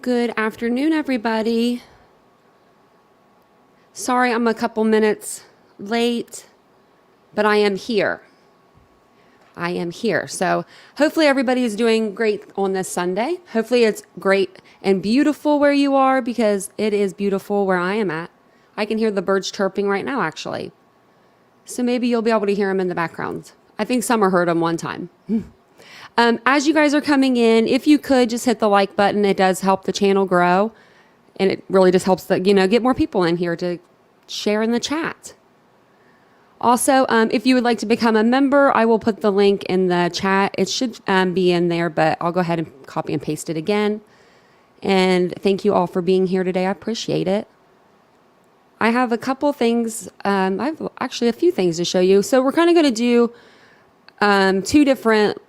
Good afternoon, everybody. Sorry I'm a couple minutes late, but I am here. So hopefully everybody is doing great on this Sunday. Hopefully it's great and beautiful where you are, because it is beautiful where I am at. I can hear the birds chirping right now, actually. So maybe you'll be able to hear them in the background. I think Summer heard them one time. As you guys are coming in, if you could just hit the like button, it does help the channel grow. And it really just helps get more people in here to share in the chat. Also, if you would like to become a member, I will put the link in the chat. It should be in there, but I'll go ahead and copy and paste it again. And thank you all for being here today. I appreciate it. I have a couple things. I have actually a few things to show you. So we're kind of going to do two different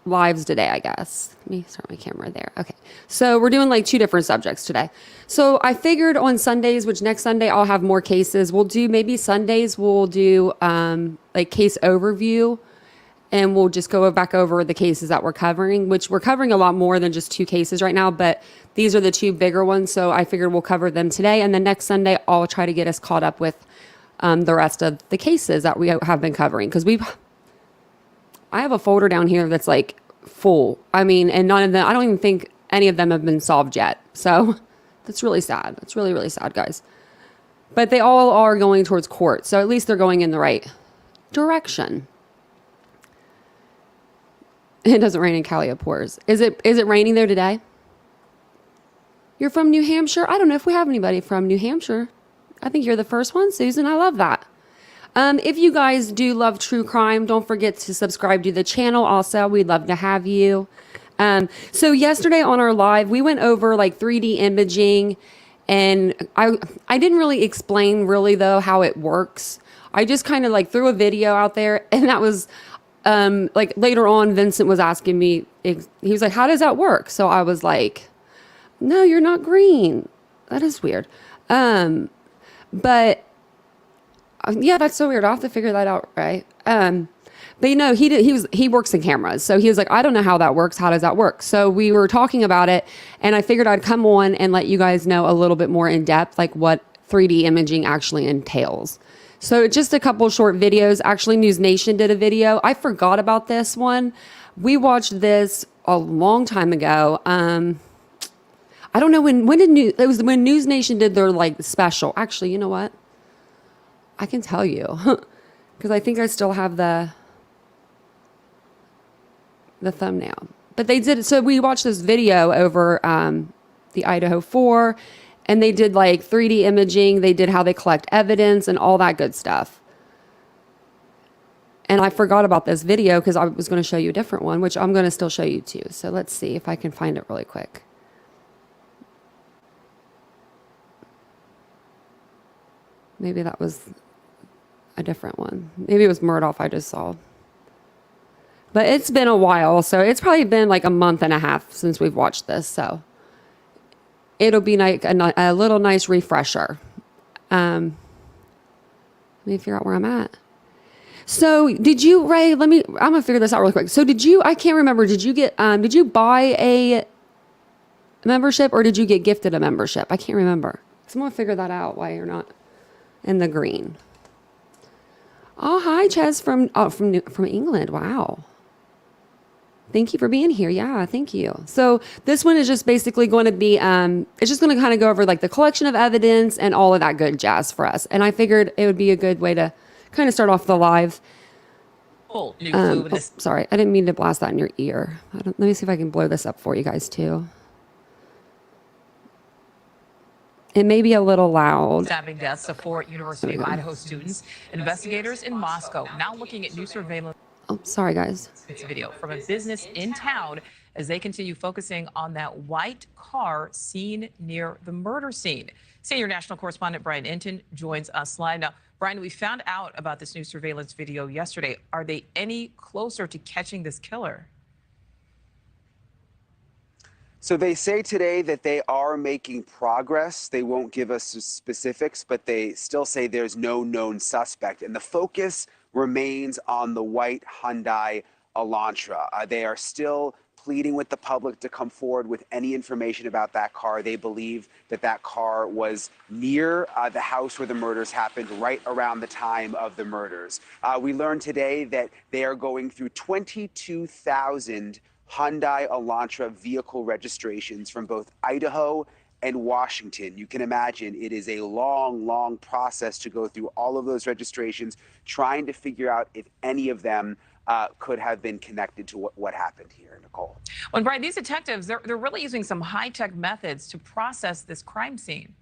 lives today, I guess. Let me start my camera there. Okay. So we're doing two different subjects today. So I figured on Sundays, which next Sunday I'll have more cases. Maybe Sundays we'll do case overview, and we'll just go back over the cases that we're covering, which we're covering a lot more than just 2 cases right now, but these are the 2 bigger ones. So I figured we'll cover them today. And then next Sunday, I'll try to get us caught up with the rest of the cases that we have been covering. Because I have a folder down here that's full. And none of them, I don't even think any of them have been solved yet. So that's really sad. It's really, really sad, guys. But they all are going towards court. So at least they're going in the right direction. It doesn't rain in Cali, it pours. Is it raining there today? You're from New Hampshire? I don't know if we have anybody from New Hampshire. I think you're the first one, Susan. I love that. If you guys do love true crime, don't forget to subscribe to the channel. Also, we'd love to have you. So yesterday on our live, we went over 3D imaging, and I didn't really explain though how it works. I just kind of threw a video out there, and that was later on Vincent was asking me, he was like, how does that work? So I was like, no, you're not green. That is weird. But yeah, that's so weird. I'll have to figure that out, right? But he works in cameras. So he was like, I don't know how that works. How does that work? So we were talking about it, and I figured I'd come on and let you guys know a little bit more in depth, what 3D imaging actually entails. So just a couple short videos. Actually, News Nation did a video. I forgot about this one. We watched this a long time ago. I don't know when News Nation did their special. Actually, you know what? I can tell you, because I think I still have the thumbnail. But they did, so we watched this video over the Idaho 4, and they did 3D imaging. They did how they collect evidence and all that good stuff. And I forgot about this video because I was going to show you a different one, which I'm going to still show you too. So let's see if I can find it really quick. Maybe that was a different one. Maybe it was Murdaugh I just saw. But it's been a while, so it's probably been a month and a half since we've watched this. So it'll be a little nice refresher. Let me figure out where I'm at. So did you, Ray, I'm going to figure this out really quick. So I can't remember, did you buy a membership, or did you get gifted a membership? I can't remember. So I'm going to figure that out, why you're not in the green. Oh, hi, Ches from England. Wow. Thank you for being here. Yeah, thank you. So this one is just basically going to be, it's just going to kind of go over like the collection of evidence and all of that good jazz for us. And I figured it would be a good way to kind of start off the live. Sorry, I didn't mean to blast that in your ear. Let me see if I can blow this up for you guys too. It may be a little loud. Stabbing deaths of 4 University of Idaho students. Investigators in Moscow now looking at new surveillance. Oh, sorry, guys. It's a video from a business in town as they continue focusing on that white car seen near the murder scene. Senior national correspondent Brian Inton joins us live now. Brian, we found out about this new surveillance video yesterday. Are they any closer to catching this killer? So they say today that they are making progress. They won't give us specifics, but they still say there's no known suspect. And the focus remains on the white Hyundai Elantra. They are still pleading with the public to come forward with any information about that car. They believe that that car was near the house where the murders happened, right around the time of the murders. We learned today that they are going through 22,000 Hyundai Elantra vehicle registrations from both Idaho and Washington. You can imagine it is a long, long process to go through all of those registrations, trying to figure out if any of them could have been connected to what happened here, Nicole. Well, Brian, these detectives, they're really using some high-tech methods to process this crime scene.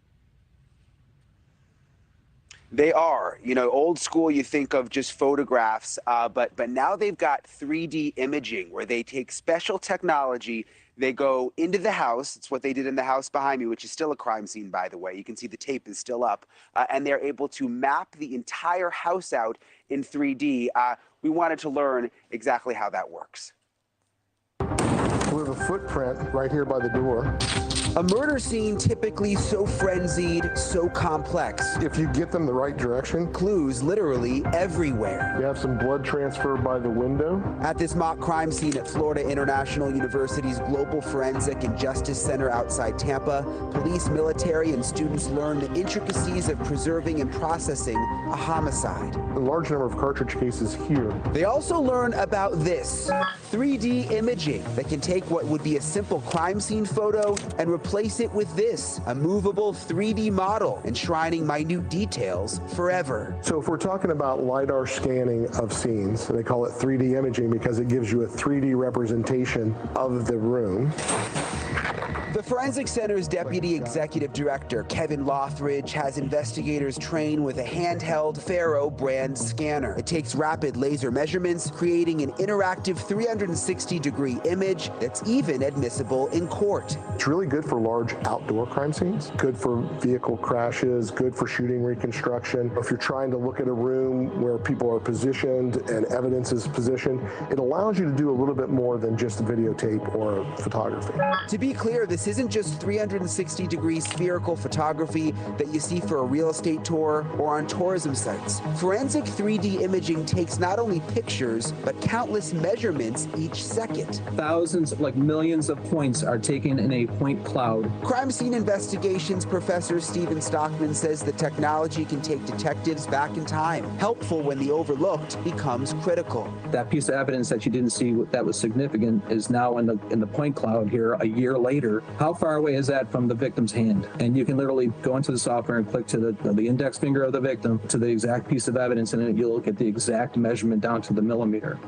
They are, old school, you think of just photographs, but now they've got 3D imaging where they take special technology. They go into the house. It's what they did in the house behind me, which is still a crime scene, by the way. You can see the tape is still up. And they're able to map the entire house out in 3D. We wanted to learn exactly how that works. We have a footprint right here by the door. A murder scene typically so frenzied, so complex. If you get them the right direction. Clues literally everywhere. You have some blood transfer by the window. At this mock crime scene at Florida International University's Global Forensic and Justice Center outside Tampa, police, military, and students learn the intricacies of preserving and processing a homicide. A large number of cartridge cases here. They also learn about this 3D imaging that can take what would be a simple crime scene photo and replace it with this, a movable 3D model, enshrining minute details forever. So if we're talking about LiDAR scanning of scenes, they call it 3D imaging because it gives you a 3D representation of the room. The Forensic Center's Deputy Executive Director, Kevin Lothridge, has investigators trained with a handheld Faro brand scanner. It takes rapid laser measurements, creating an interactive 360-degree image that's even admissible in court. It's really good for large outdoor crime scenes, good for vehicle crashes, good for shooting reconstruction. If you're trying to look at a room where people are positioned and evidence is positioned, it allows you to do a little bit more than just videotape or photography. To be clear, this isn't just 360-degree spherical photography that you see for a real estate tour or on tourism sites. Forensic 3D imaging takes not only pictures, but countless measurements each second. Thousands, like millions of points are taken in a point cloud. Crime scene investigations professor Stephen Stockman says the technology can take detectives back in time, helpful when the overlooked becomes critical. That piece of evidence that you didn't see that was significant is now in the point cloud here a year later. How far away is that from the victim's hand? And you can literally go into the software and click to the index finger of the victim to the exact piece of evidence, and then you'll get the exact measurement down to the millimeter.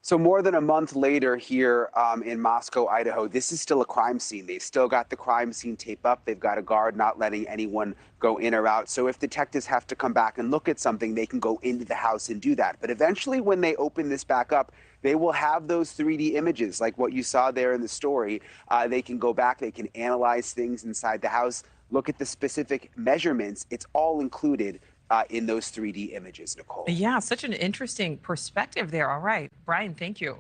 So more than a month later here in Moscow, Idaho, this is still a crime scene. They've still got the crime scene tape up. They've got a guard not letting anyone go in or out. So if detectives have to come back and look at something, they can go into the house and do that. But eventually when they open this back up, they will have those 3D images like what you saw there in the story. They can go back, they can analyze things inside the house, look at the specific measurements. It's all included in those 3D images, Nicole. Yeah, such an interesting perspective there. All right, Brian, thank you.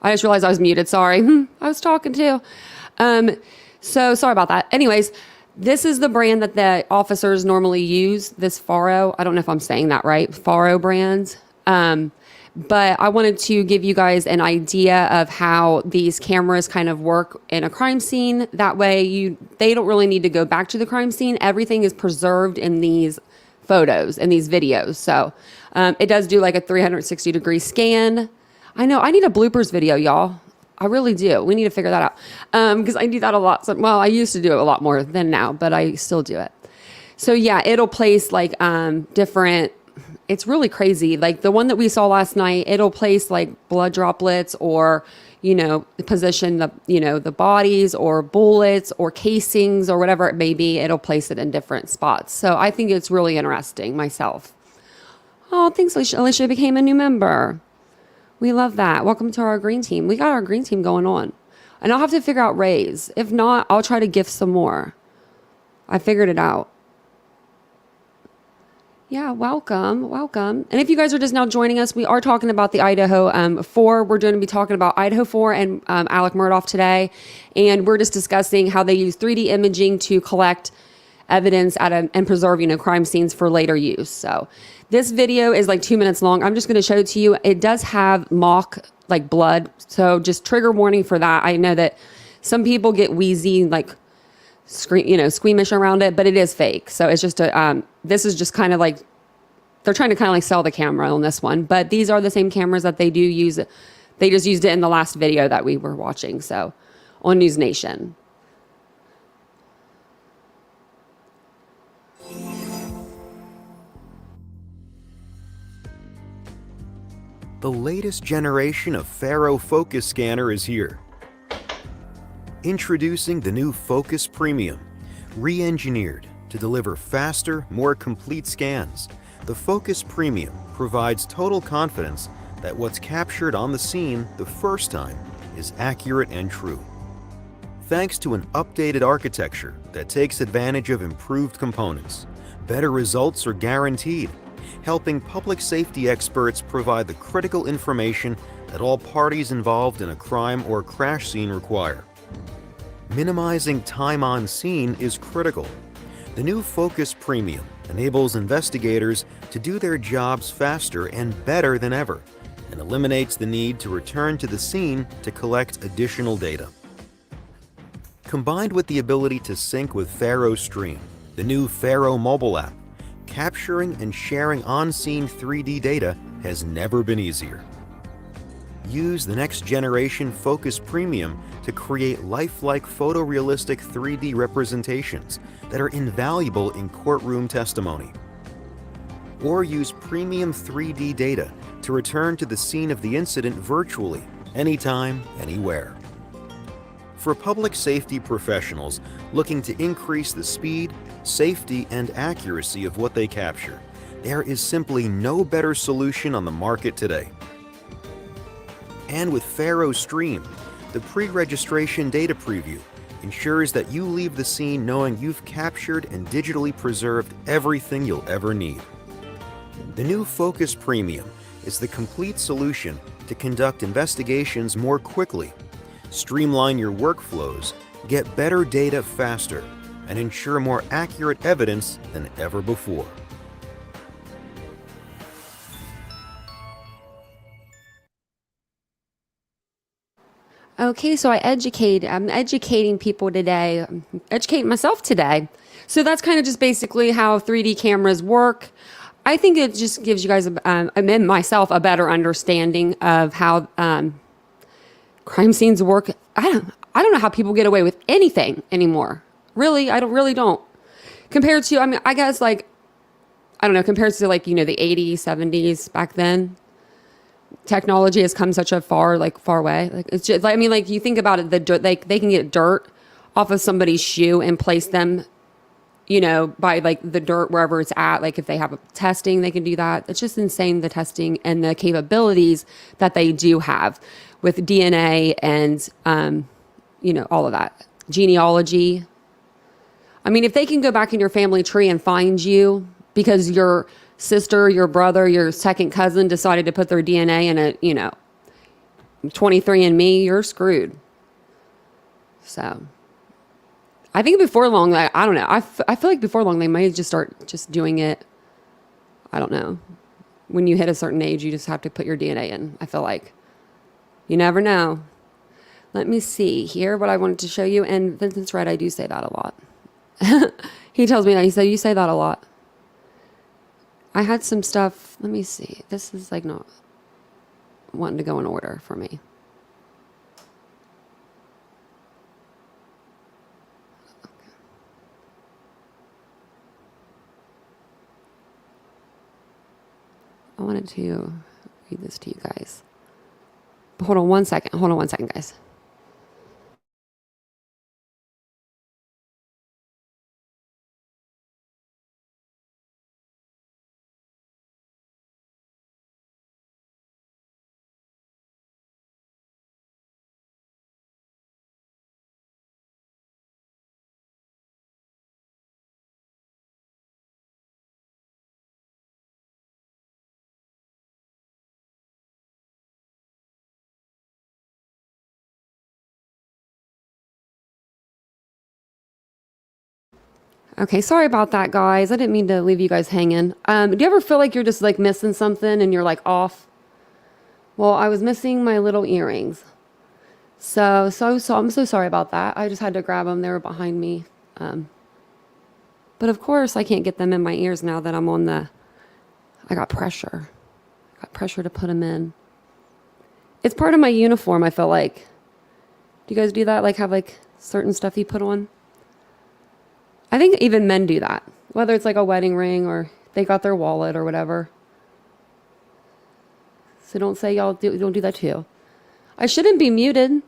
I just realized I was muted. Sorry. I was talking too. So sorry about that. Anyways, this is the brand that the officers normally use, this Faro. I don't know if I'm saying that right. Faro brand. But I wanted to give you guys an idea of how these cameras kind of work in a crime scene. That way they don't really need to go back to the crime scene. Everything is preserved in these photos and these videos. So it does do like a 360-degree scan. I know I need a bloopers video, y'all. I really do. We need to figure that out because I do that a lot. So, well, I used to do it a lot more than now, but I still do it. So yeah, it'll place like different. It's really crazy. Like the one that we saw last night, it'll place like blood droplets or, position the bodies or bullets or casings or whatever it may be. It'll place it in different spots. So I think it's really interesting myself. Oh, thanks, Alicia. Alicia became a new member. We love that. Welcome to our green team. We got our green team going on. And I'll have to figure out Ray's. If not, I'll try to gift some more. I figured it out. Yeah, welcome. And if you guys are just now joining us, we are talking about the Idaho 4. We're going to be talking about Idaho 4 and Alex Murdaugh today. And we're just discussing how they use 3D imaging to collect evidence and preserve, crime scenes for later use. So this video is like 2 minutes long. I'm just going to show it to you. It does have mock like blood. So just trigger warning for that. I know that some people get wheezy, like squeamish around it, but it is fake. So it's just this is just kind of like, they're trying to kind of like sell the camera on this one, but these are the same cameras that they do use. They just used it in the last video that we were watching. So on News Nation. The latest generation of Faro Focus Scanner is here. Introducing the new Focus Premium, re-engineered to deliver faster, more complete scans. The Focus Premium provides total confidence that what's captured on the scene the first time is accurate and true. Thanks to an updated architecture that takes advantage of improved components, better results are guaranteed, helping public safety experts provide the critical information that all parties involved in a crime or crash scene require. Minimizing time on scene is critical. The new Focus Premium enables investigators to do their jobs faster and better than ever, and eliminates the need to return to the scene to collect additional data. Combined with the ability to sync with Faro Stream, the new Faro mobile app, capturing and sharing on-scene 3D data has never been easier. Use the next generation Focus Premium to create lifelike photorealistic 3D representations that are invaluable in courtroom testimony. Or use premium 3D data to return to the scene of the incident virtually, anytime, anywhere. For public safety professionals looking to increase the speed, safety, and accuracy of what they capture, there is simply no better solution on the market today. And with Faro Stream, the pre-registration data preview ensures that you leave the scene knowing you've captured and digitally preserved everything you'll ever need. The new Focus Premium is the complete solution to conduct investigations more quickly, streamline your workflows, get better data faster, and ensure more accurate evidence than ever before. Okay, so I'm educating people today. I'm educating myself today. So that's kind of just basically how 3D cameras work. I think it just gives you guys, and myself, a better understanding of how crime scenes work. I don't know how people get away with anything anymore. Really, I really don't. Compared to, I guess like, I don't know, compared to like, the 80s, 70s back then. Technology has come such a far way. Like it's just, like you think about it, the dirt, they can get dirt off of somebody's shoe and place them, by like the dirt wherever it's at. Like if they have a testing, they can do that. It's just insane, the testing and the capabilities that they do have with DNA and, all of that. Genealogy. If they can go back in your family tree and find you because your sister, your brother, your second cousin decided to put their DNA in 23andMe, you're screwed. So I think before long, like, I don't know. I feel like before long, they might just start just doing it. I don't know. When you hit a certain age, you just have to put your DNA in. I feel like you never know. Let me see here what I wanted to show you. And Vincent's right. I do say that a lot. He tells me that. He said, you say that a lot. I had some stuff. Let me see. This is like not wanting to go in order for me. I wanted to read this to you guys. But hold on one second. Hold on one second, guys. Okay, sorry about that, guys. I didn't mean to leave you guys hanging. Do you ever feel like you're just like missing something and you're like off? Well, I was missing my little earrings. So I'm so sorry about that. I just had to grab them. They were behind me. But of course, I can't get them in my ears now that I'm on I got pressure. I got pressure to put them in. It's part of my uniform, I feel like. Do you guys do that? Like have like certain stuff you put on? I think even men do that, whether it's like a wedding ring or they got their wallet or whatever. So don't say y'all don't do that too. I shouldn't be muted.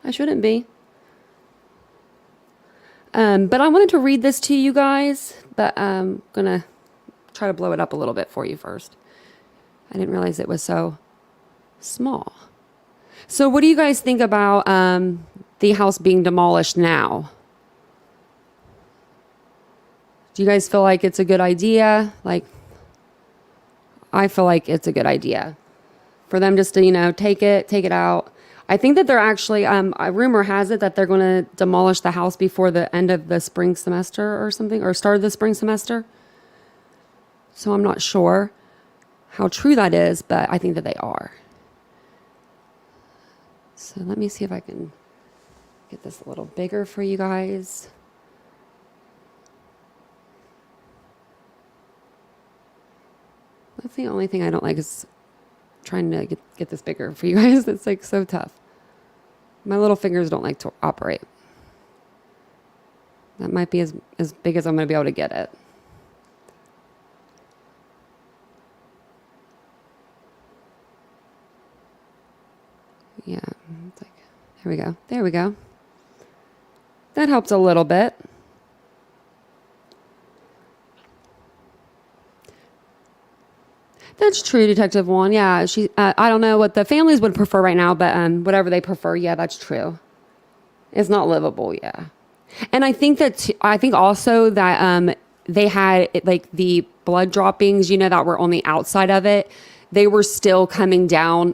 I shouldn't be. But I wanted to read this to you guys, but I'm going to try to blow it up a little bit for you first. I didn't realize it was so small. So what do you guys think about the house being demolished now? Do you guys feel like it's a good idea? Like, I feel like it's a good idea for them just to, take it out. I think that they're actually, a rumor has it that they're going to demolish the house before the end of the spring semester or something, or start of the spring semester. So I'm not sure how true that is, but I think that they are. So let me see if I can get this a little bigger for you guys. That's the only thing I don't like is trying to get this bigger for you guys. It's like so tough. My little fingers don't like to operate. That might be as big as I'm going to be able to get it. Yeah, it's like, here we go. There we go. That helps a little bit. That's true, Detective Juan. Yeah, I don't know what the families would prefer right now, but whatever they prefer, yeah, that's true. It's not livable, yeah. And I think also that they had like the blood droppings, that were on the outside of it. They were still coming down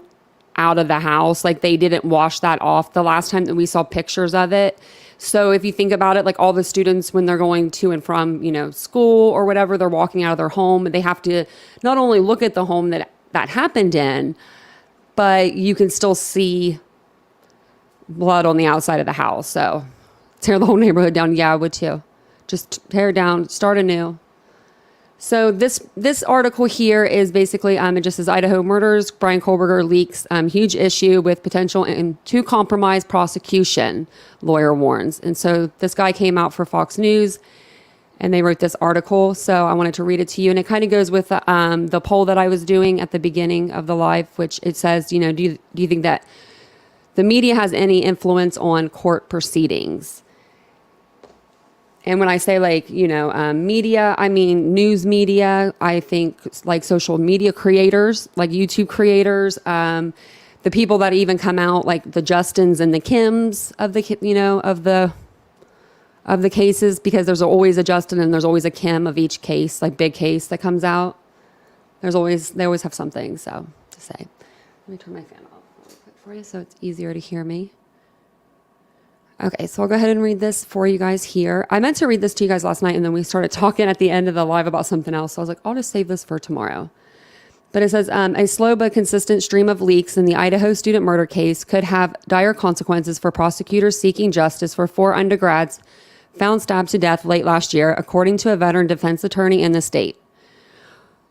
out of the house. Like they didn't wash that off the last time that we saw pictures of it. So if you think about it, like all the students, when they're going to and from, school or whatever, they're walking out of their home, they have to not only look at the home that happened in, but you can still see blood on the outside of the house. So tear the whole neighborhood down. Yeah, I would too. Just tear it down, start anew. So this article here is basically, it just says Idaho murders, Bryan Kohberger leaks, huge issue with potential to compromise prosecution, lawyer warns. And so this guy came out for Fox News and they wrote this article. So I wanted to read it to you. And it kind of goes with the poll that I was doing at the beginning of the live, which it says, do you think that the media has any influence on court proceedings? And when I say media, I mean news media. I think like social media creators, like YouTube creators, the people that even come out like the Justins and the Kims of the of the cases, because there's always a Justin and there's always a Kim of each case, like big case that comes out. They always have something to say. me turn my fan off really quick for you so it's easier to hear me. Okay, so I'll go ahead and read this for you guys here. I meant to read this to you guys last night, and then we started talking at the end of the live about something else. So I was like, I'll just save this for tomorrow. But it says, a slow but consistent stream of leaks in the Idaho student murder case could have dire consequences for prosecutors seeking justice for 4 undergrads found stabbed to death late last year, according to a veteran defense attorney in the state.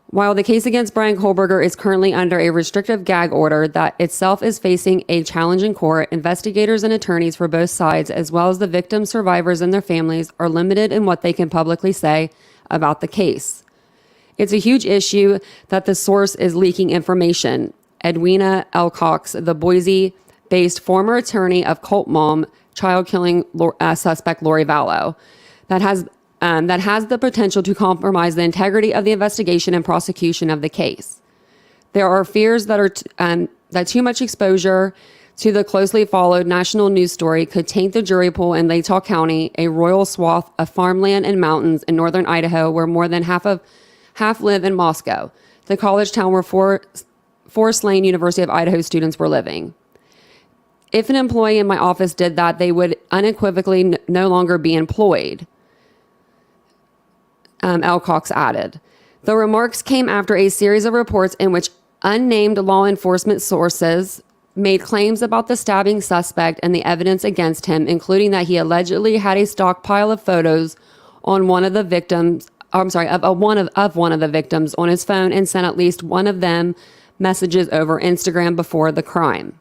While the case against Brian Kohlberger is currently under a restrictive gag order that itself is facing a challenge in court, investigators and attorneys for both sides, as well as the victims, survivors, and their families, are limited in what they can publicly say about the case. It's a huge issue that the source is leaking information. Edwina Elcox, the Boise-based former attorney of cult mom, child killing suspect Lori Vallow, that has the potential to compromise the integrity of the investigation and prosecution of the case. There are fears that that too much exposure to the closely followed national news story could taint the jury pool in Latah County, a royal swath of farmland and mountains in northern Idaho, where more than half live in Moscow, the college town where four slain University of Idaho students were living. If an employee in my office did that, they would unequivocally no longer be employed. Elcox added. The remarks came after a series of reports in which unnamed law enforcement sources made claims about the stabbing suspect and the evidence against him, including that he allegedly had a stockpile of photos on one of the victims. Of one of the victims on his phone and sent at least one of them messages over Instagram before the crime.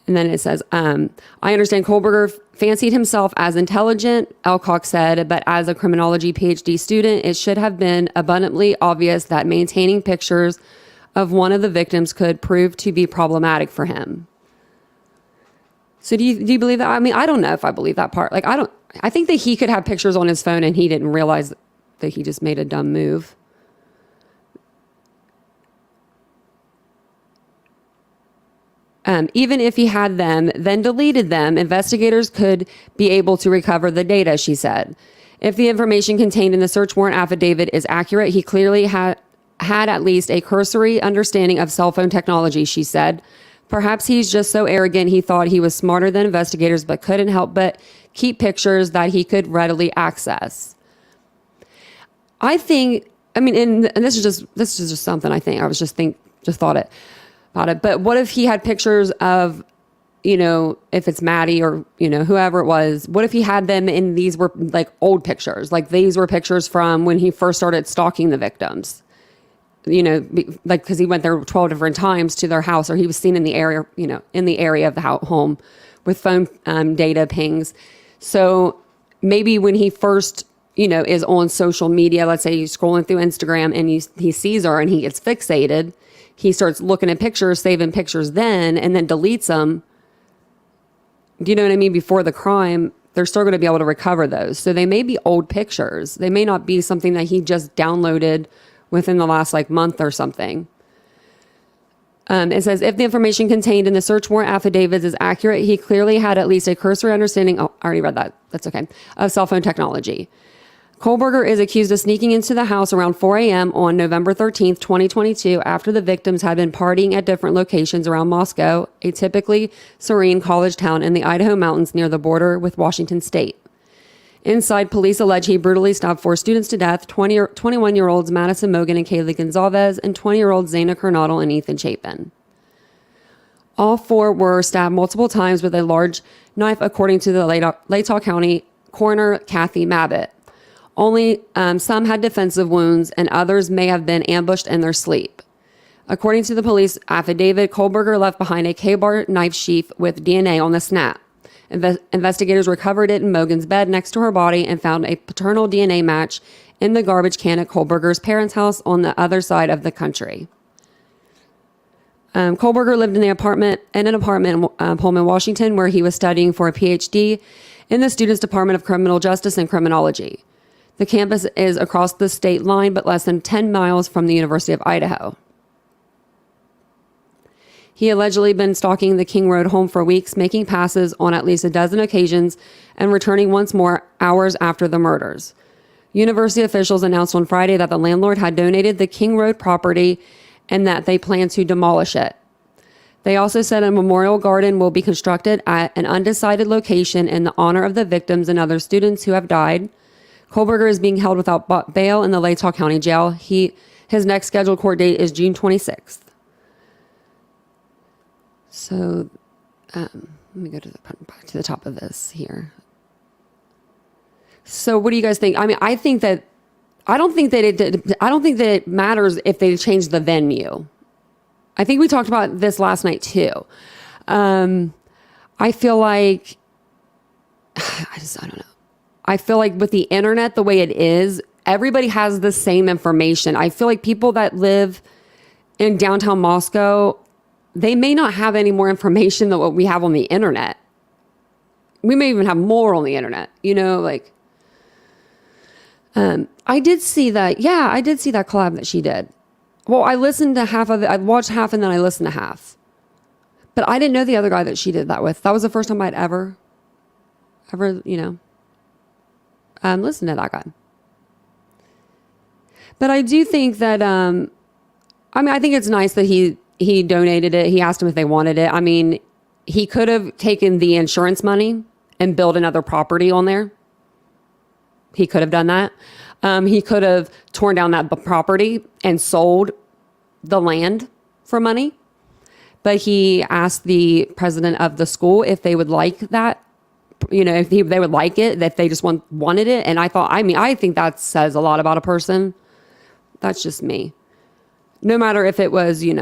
And then it says, I understand Kohlberger fancied himself as intelligent, Elcox said, but as a criminology PhD student, it should have been abundantly obvious that maintaining pictures of one of the victims could prove to be problematic for him. So do you believe that? I mean, I don't know if I believe that part. I think that he could have pictures on his phone and he didn't realize that he just made a dumb move. Even if he had them, then deleted them, investigators could be able to recover the data, she said. If the information contained in the search warrant affidavit is accurate, he clearly had at least a cursory understanding of cell phone technology, she said. Perhaps he's just so arrogant he thought he was smarter than investigators, but couldn't help but keep pictures that he could readily access. I think, I mean, and this is just something I think. I was just thought it about it. But what if he had pictures of, if it's Maddie or, whoever it was, what if he had them in these were like old pictures? Like these were pictures from when he first started stalking the victims. Because he went there 12 different times to their house, or he was seen in the area, in the area of the home with phone data pings. So maybe when he first, is on social media, let's say he's scrolling through Instagram and he sees her and he gets fixated, he starts looking at pictures, saving pictures then, and then deletes them. Do you know what I mean? Before the crime, they're still going to be able to recover those. So they may be old pictures. They may not be something that he just downloaded within the last month or something. It says, if the information contained in the search warrant affidavits is accurate, he clearly had at least a cursory understanding, I already read that, that's okay, of cell phone technology. Kohlberger is accused of sneaking into the house around 4 a.m. on November 13th, 2022, after the victims had been partying at different locations around Moscow, a typically serene college town in the Idaho mountains near the border with Washington state. Inside, police allege he brutally stabbed 4 students to death, 21-year-olds Madison Mogan and Kaylee Gonzalez, and 20-year-olds Zayna Kernodle and Ethan Chapin. All 4 were stabbed multiple times with a large knife, according to the Latah County coroner, Kathy Mabbitt. Only some had defensive wounds, and others may have been ambushed in their sleep. According to the police affidavit, Kohlberger left behind a K-bar knife sheath with DNA on the snap. Investigators recovered it in Mogan's bed next to her body and found a paternal DNA match in the garbage can at Kohlberger's parents' house on the other side of the country. Kohlberger lived in an apartment in Pullman, Washington, where he was studying for a PhD in the Students' Department of Criminal Justice and Criminology. The campus is across the state line, but less than 10 miles from the University of Idaho. He allegedly been stalking the King Road home for weeks, making passes on at least a dozen occasions and returning once more hours after the murders. University officials announced on Friday that the landlord had donated the King Road property and that they plan to demolish it. They also said a memorial garden will be constructed at an undecided location in the honor of the victims and other students who have died. Kohlberger is being held without bail in the Latah County Jail. His next scheduled court date is June 26th. So let me go to back to the top of this here. So what do you guys think? I mean, I don't think that it matters if they change the venue. I think we talked about this last night too. I feel like, I don't know. I feel like with the internet, the way it is, everybody has the same information. I feel like people that live in downtown Moscow, they may not have any more information than what we have on the internet. We may even have more on the internet, like, I did see that. Yeah, I did see that collab that she did. Well, I listened to half of it. I watched half and then I listened to half. But I didn't know the other guy that she did that with. That was the first time I'd ever, listened to that guy. But I do think that, I think it's nice that he donated it. He asked them if they wanted it. I mean, he could have taken the insurance money and built another property on there. He could have done that. He could have torn down that property and sold the land for money. But he asked the president of the school if they would like that, if they would like it, that they just wanted it. And I think that says a lot about a person. That's just me. No matter if it was, it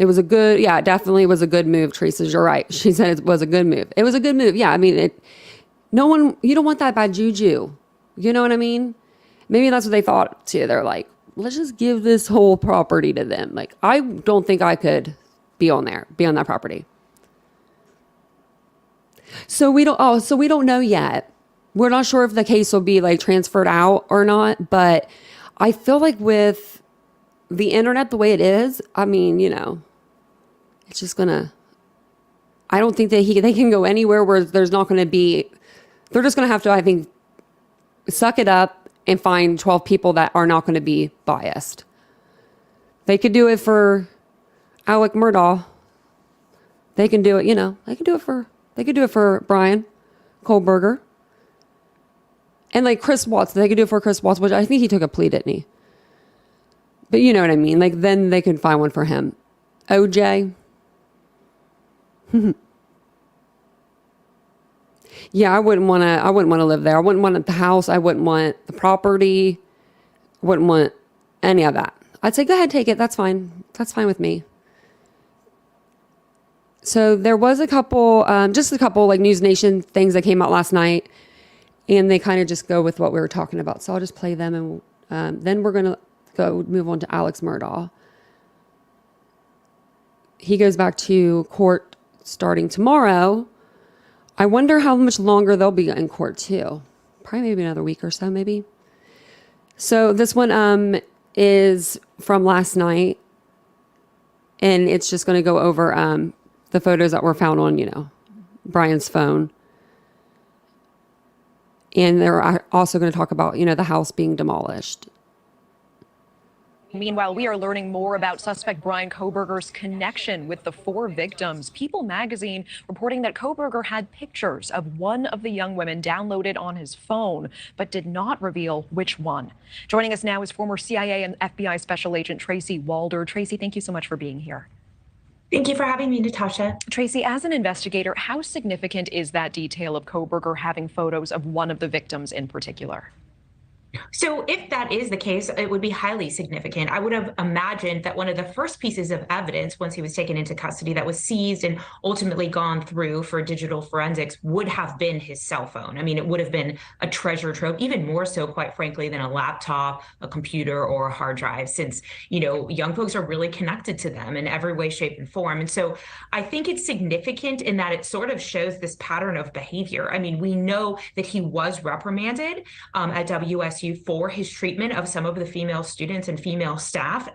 was it definitely was a good move, Teresa. You're right. She said it was a good move. It was a good move. Yeah. I mean, you don't want that bad juju. You know what I mean? Maybe that's what they thought too. They're like, let's just give this whole property to them. Like, I don't think I could be on that property. So we don't know yet. We're not sure if the case will be like transferred out or not, but I feel like with the internet the way it is, I mean, it's just I don't think that they can go anywhere where there's not going to be, they're just going to have to, I think, suck it up and find 12 people that are not going to be biased. They could do it for Alex Murdaugh. They can do it, they could do it for Brian Kohlberger. And like Chris Watts, they could do it for Chris Watts, which I think he took a plea, didn't he? But you know what I mean? Like, then they could find one for him. OJ. Yeah, I wouldn't want to live there. I wouldn't want the house. I wouldn't want the property. I wouldn't want any of that. I'd say, go ahead, take it. That's fine. That's fine with me. So there was just a couple like News Nation things that came out last night, and they kind of just go with what we were talking about. So I'll just play them, and then we're going to move on to Alex Murdaugh. He goes back to court starting tomorrow. I wonder how much longer they'll be in court too. Probably maybe another week or so, maybe. So this one is from last night, and it's just going to go over the photos that were found on, Brian's phone. And they're also going to talk about, the house being demolished. Meanwhile, we are learning more about suspect Brian Kohlberger's connection with the 4 victims. People magazine reporting that Kohlberger had pictures of one of the young women downloaded on his phone, but did not reveal which one. Joining us now is former CIA and FBI Special Agent Tracy Walder. Tracy, thank you so much for being here. Thank you for having me, Natasha. Tracy, as an investigator, how significant is that detail of Kohlberger having photos of one of the victims in particular? So if that is the case, it would be highly significant. I would have imagined that one of the first pieces of evidence once he was taken into custody that was seized and ultimately gone through for digital forensics would have been his cell phone. I mean, it would have been a treasure trove, even more so, quite frankly, than a laptop, a computer, or a hard drive, since, young folks are really connected to them in every way, shape, and form. And so I think it's significant in that it sort of shows this pattern of behavior. I mean, we know that he was reprimanded at WSU ISU for his treatment of some of the female students and female staff.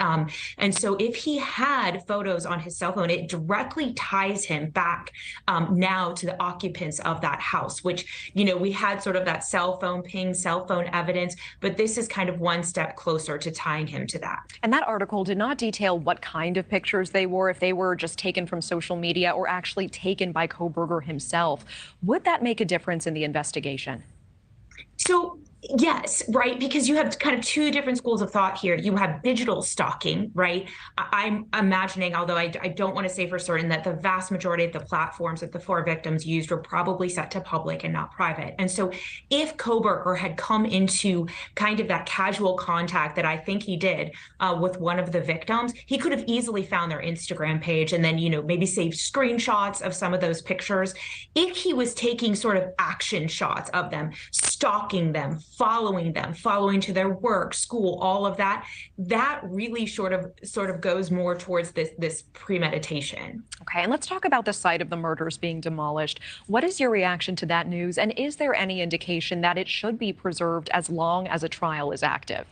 And so if he had photos on his cell phone, it directly ties him back now to the occupants of that house, which, you know, we had sort of that cell phone ping, cell phone evidence, but this is kind of one step closer to tying him to that. And that article did not detail what kind of pictures they were, if they were just taken from social media or actually taken by Kohberger himself. Would that make a difference in the investigation? So yes, right, because you have kind of two different schools of thought here. You have digital stalking, right? I'm imagining, although I don't want to say for certain, that the vast majority of the platforms that the 4 victims used were probably set to public and not private. And so if Kohberger had come into kind of that casual contact that I think he did with one of the victims, he could have easily found their Instagram page and then, you know, maybe saved screenshots of some of those pictures. If he was taking sort of action shots of them, stalking them, following to their work, school, all of that, that really sort of goes more towards this premeditation. Okay, and let's talk about the site of the murders being demolished. What is your reaction to that news? And is there any indication that it should be preserved as long as a trial is active?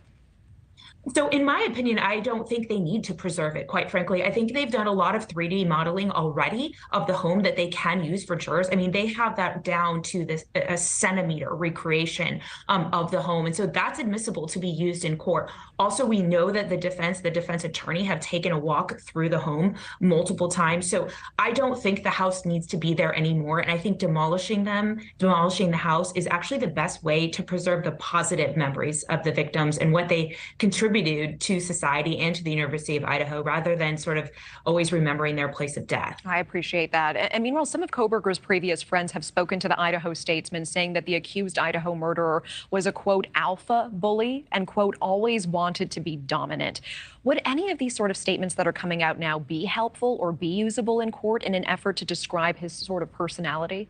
So in my opinion, I don't think they need to preserve it, quite frankly. I think they've done a lot of 3D modeling already of the home that they can use for jurors. I mean, they have that down to a centimeter recreation of the home. And so that's admissible to be used in court. Also, we know that the defense attorney have taken a walk through the home multiple times. So I don't think the house needs to be there anymore. And I think demolishing the house is actually the best way to preserve the positive memories of the victims and what they contributed to society and to the University of Idaho, rather than sort of always remembering their place of death. I appreciate that. And meanwhile, some of Kohberger's previous friends have spoken to the Idaho Statesman, saying that the accused Idaho murderer was a, quote, alpha bully and, quote, always wanted to be dominant. Would any of these sort of statements that are coming out now be helpful or be usable in court in an effort to describe his sort of personality?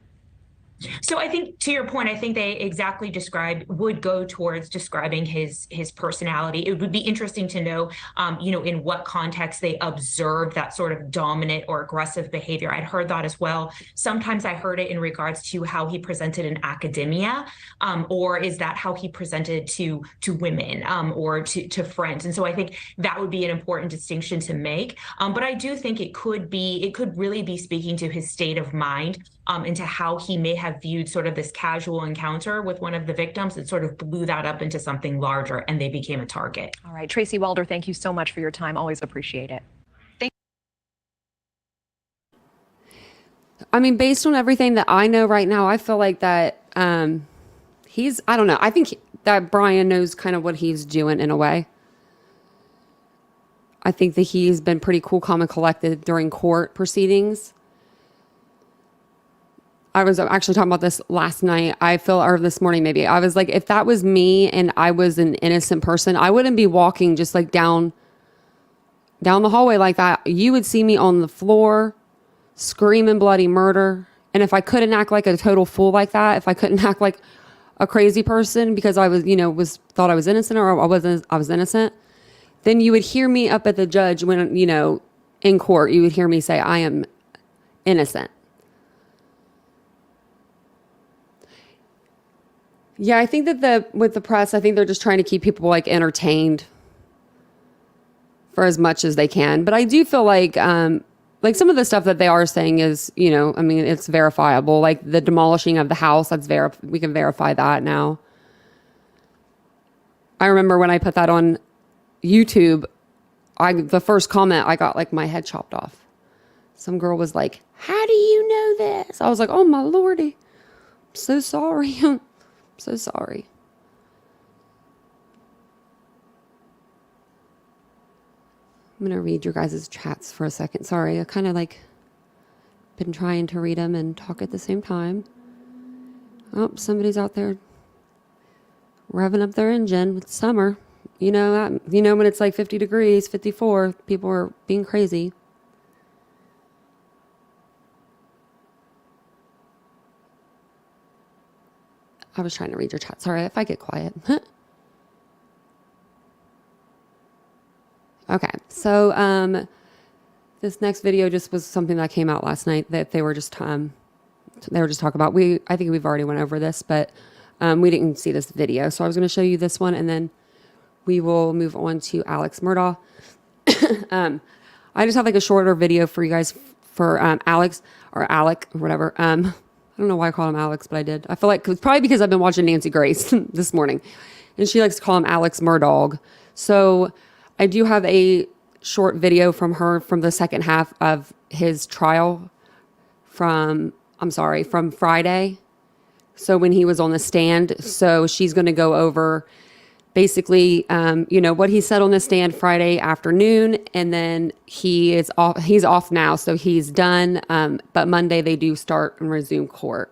So I think, to your point, I think they exactly would go towards describing his personality. It would be interesting to know, in what context they observed that sort of dominant or aggressive behavior. I'd heard that as well. Sometimes I heard it in regards to how he presented in academia, or is that how he presented to women or to friends? And so I think that would be an important distinction to make. But I do think it could really be speaking to his state of mind, into how he may have viewed sort of this casual encounter with one of the victims and sort of blew that up into something larger, and they became a target. All right, Tracy Welder, thank you so much for your time. Always appreciate it. I mean, based on everything that I know right now, I feel like that I don't know. I think that Brian knows kind of what he's doing in a way. I think that he's been pretty cool, calm, and collected during court proceedings. I was actually talking about this last night. Or this morning maybe. I was like, if that was me and I was an innocent person, I wouldn't be walking just like down the hallway like that. You would see me on the floor screaming bloody murder. And if I couldn't act like a total fool like that, if I couldn't act like a crazy person because I was, thought I was innocent or I was innocent, then you would hear me up at the judge when, in court, you would hear me say, I am innocent. Yeah, I think that with the press, I think they're just trying to keep people like entertained for as much as they can. But I do feel like some of the stuff that they are saying is, it's verifiable. Like the demolishing of the house, we can verify that now. I remember when I put that on YouTube, the first comment, I got like my head chopped off. Some girl was like, "How do you know this?" I was like, "Oh my lordy, I'm so sorry." So sorry. I'm going to read your guys' chats for a second. Sorry, I kind of been trying to read them and talk at the same time. Oh, somebody's out there revving up their engine with summer. When it's like 50 degrees, 54, people are being crazy. I was trying to read your chat. Sorry if I get quiet. Okay, so this next video just was something that came out last night that they were just talking about. I think we've already went over this, but We didn't see this video, so I was going to show you this one, and then we will move on to Alex Murdaugh. I just have like a shorter video for you guys for Alex or Alec or whatever. I don't know why I call him Alex, but I did. I feel like it's probably because I've been watching Nancy Grace this morning, and she likes to call him Alex Murdaugh. So I do have a short video from her from the second half of his trial from Friday. So when he was on the stand, so she's going to go over basically, what he said on the stand Friday afternoon, and then he's off now, so he's done. But Monday they do start and resume court.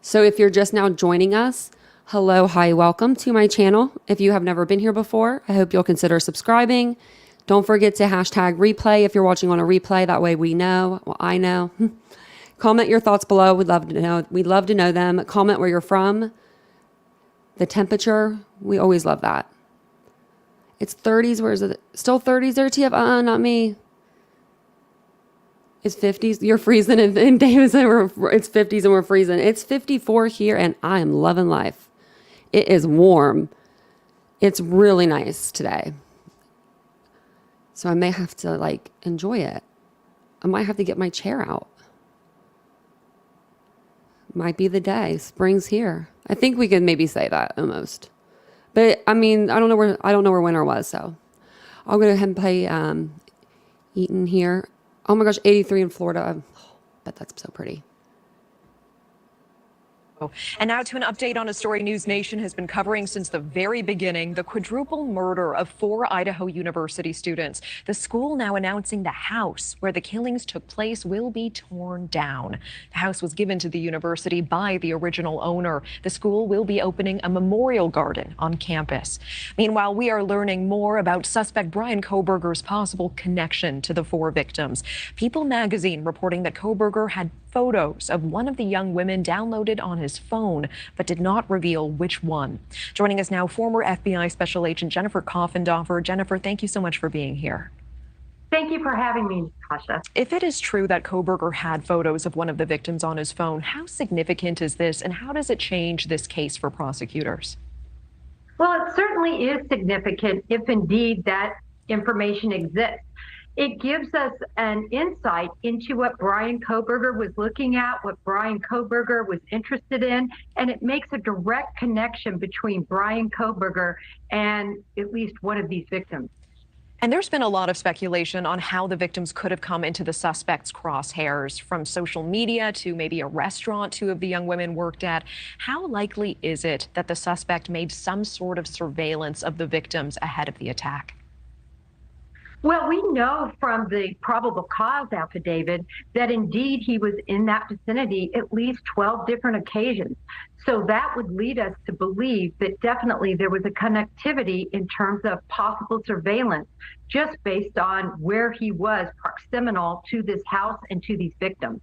So if you're just now joining us, hello, hi, welcome to my channel. If you have never been here before, I hope you'll consider subscribing. Don't forget to hashtag replay if you're watching on a replay. That way we know, well, I know. Comment your thoughts below. We'd love to know them. Comment where you're from. The temperature, we always love that. It's 30s. Where is it? Still 30s there, TF? Not me. It's 50s. You're freezing in Davis. It's 50s and we're freezing. It's 54 here and I am loving life. It is warm. It's really nice today. So I may have to enjoy it. I might have to get my chair out. Might be the day. Spring's here. I think we could maybe say that almost. But I mean, I don't know where winter was, so I'll go ahead and play Eaton here. Oh my gosh, 83 in Florida. Oh, bet that's so pretty. And now to an update on a story News Nation has been covering since the very beginning, the quadruple murder of 4 Idaho University students. The school now announcing the house where the killings took place will be torn down. The house was given to the university by the original owner. The school will be opening a memorial garden on campus. Meanwhile, we are learning more about suspect Bryan Kohberger's possible connection to the 4 victims. People magazine reporting that Kohberger had photos of one of the young women downloaded on his phone, but did not reveal which one. Joining us now, former FBI Special Agent Jennifer Coffendorfer. Jennifer, thank you so much for being here. Thank you for having me, Tasha. If it is true that Kohberger had photos of one of the victims on his phone, how significant is this, and how does it change this case for prosecutors? Well, it certainly is significant if indeed that information exists. It gives us an insight into what Bryan Kohberger was looking at, what Bryan Kohberger was interested in, and it makes a direct connection between Bryan Kohberger and at least one of these victims. And there's been a lot of speculation on how the victims could have come into the suspect's crosshairs, from social media to maybe a restaurant 2 of the young women worked at. How likely is it that the suspect made some sort of surveillance of the victims ahead of the attack? Well, we know from the probable cause affidavit that indeed he was in that vicinity at least 12 different occasions. So that would lead us to believe that definitely there was a connectivity in terms of possible surveillance just based on where he was proximal to this house and to these victims.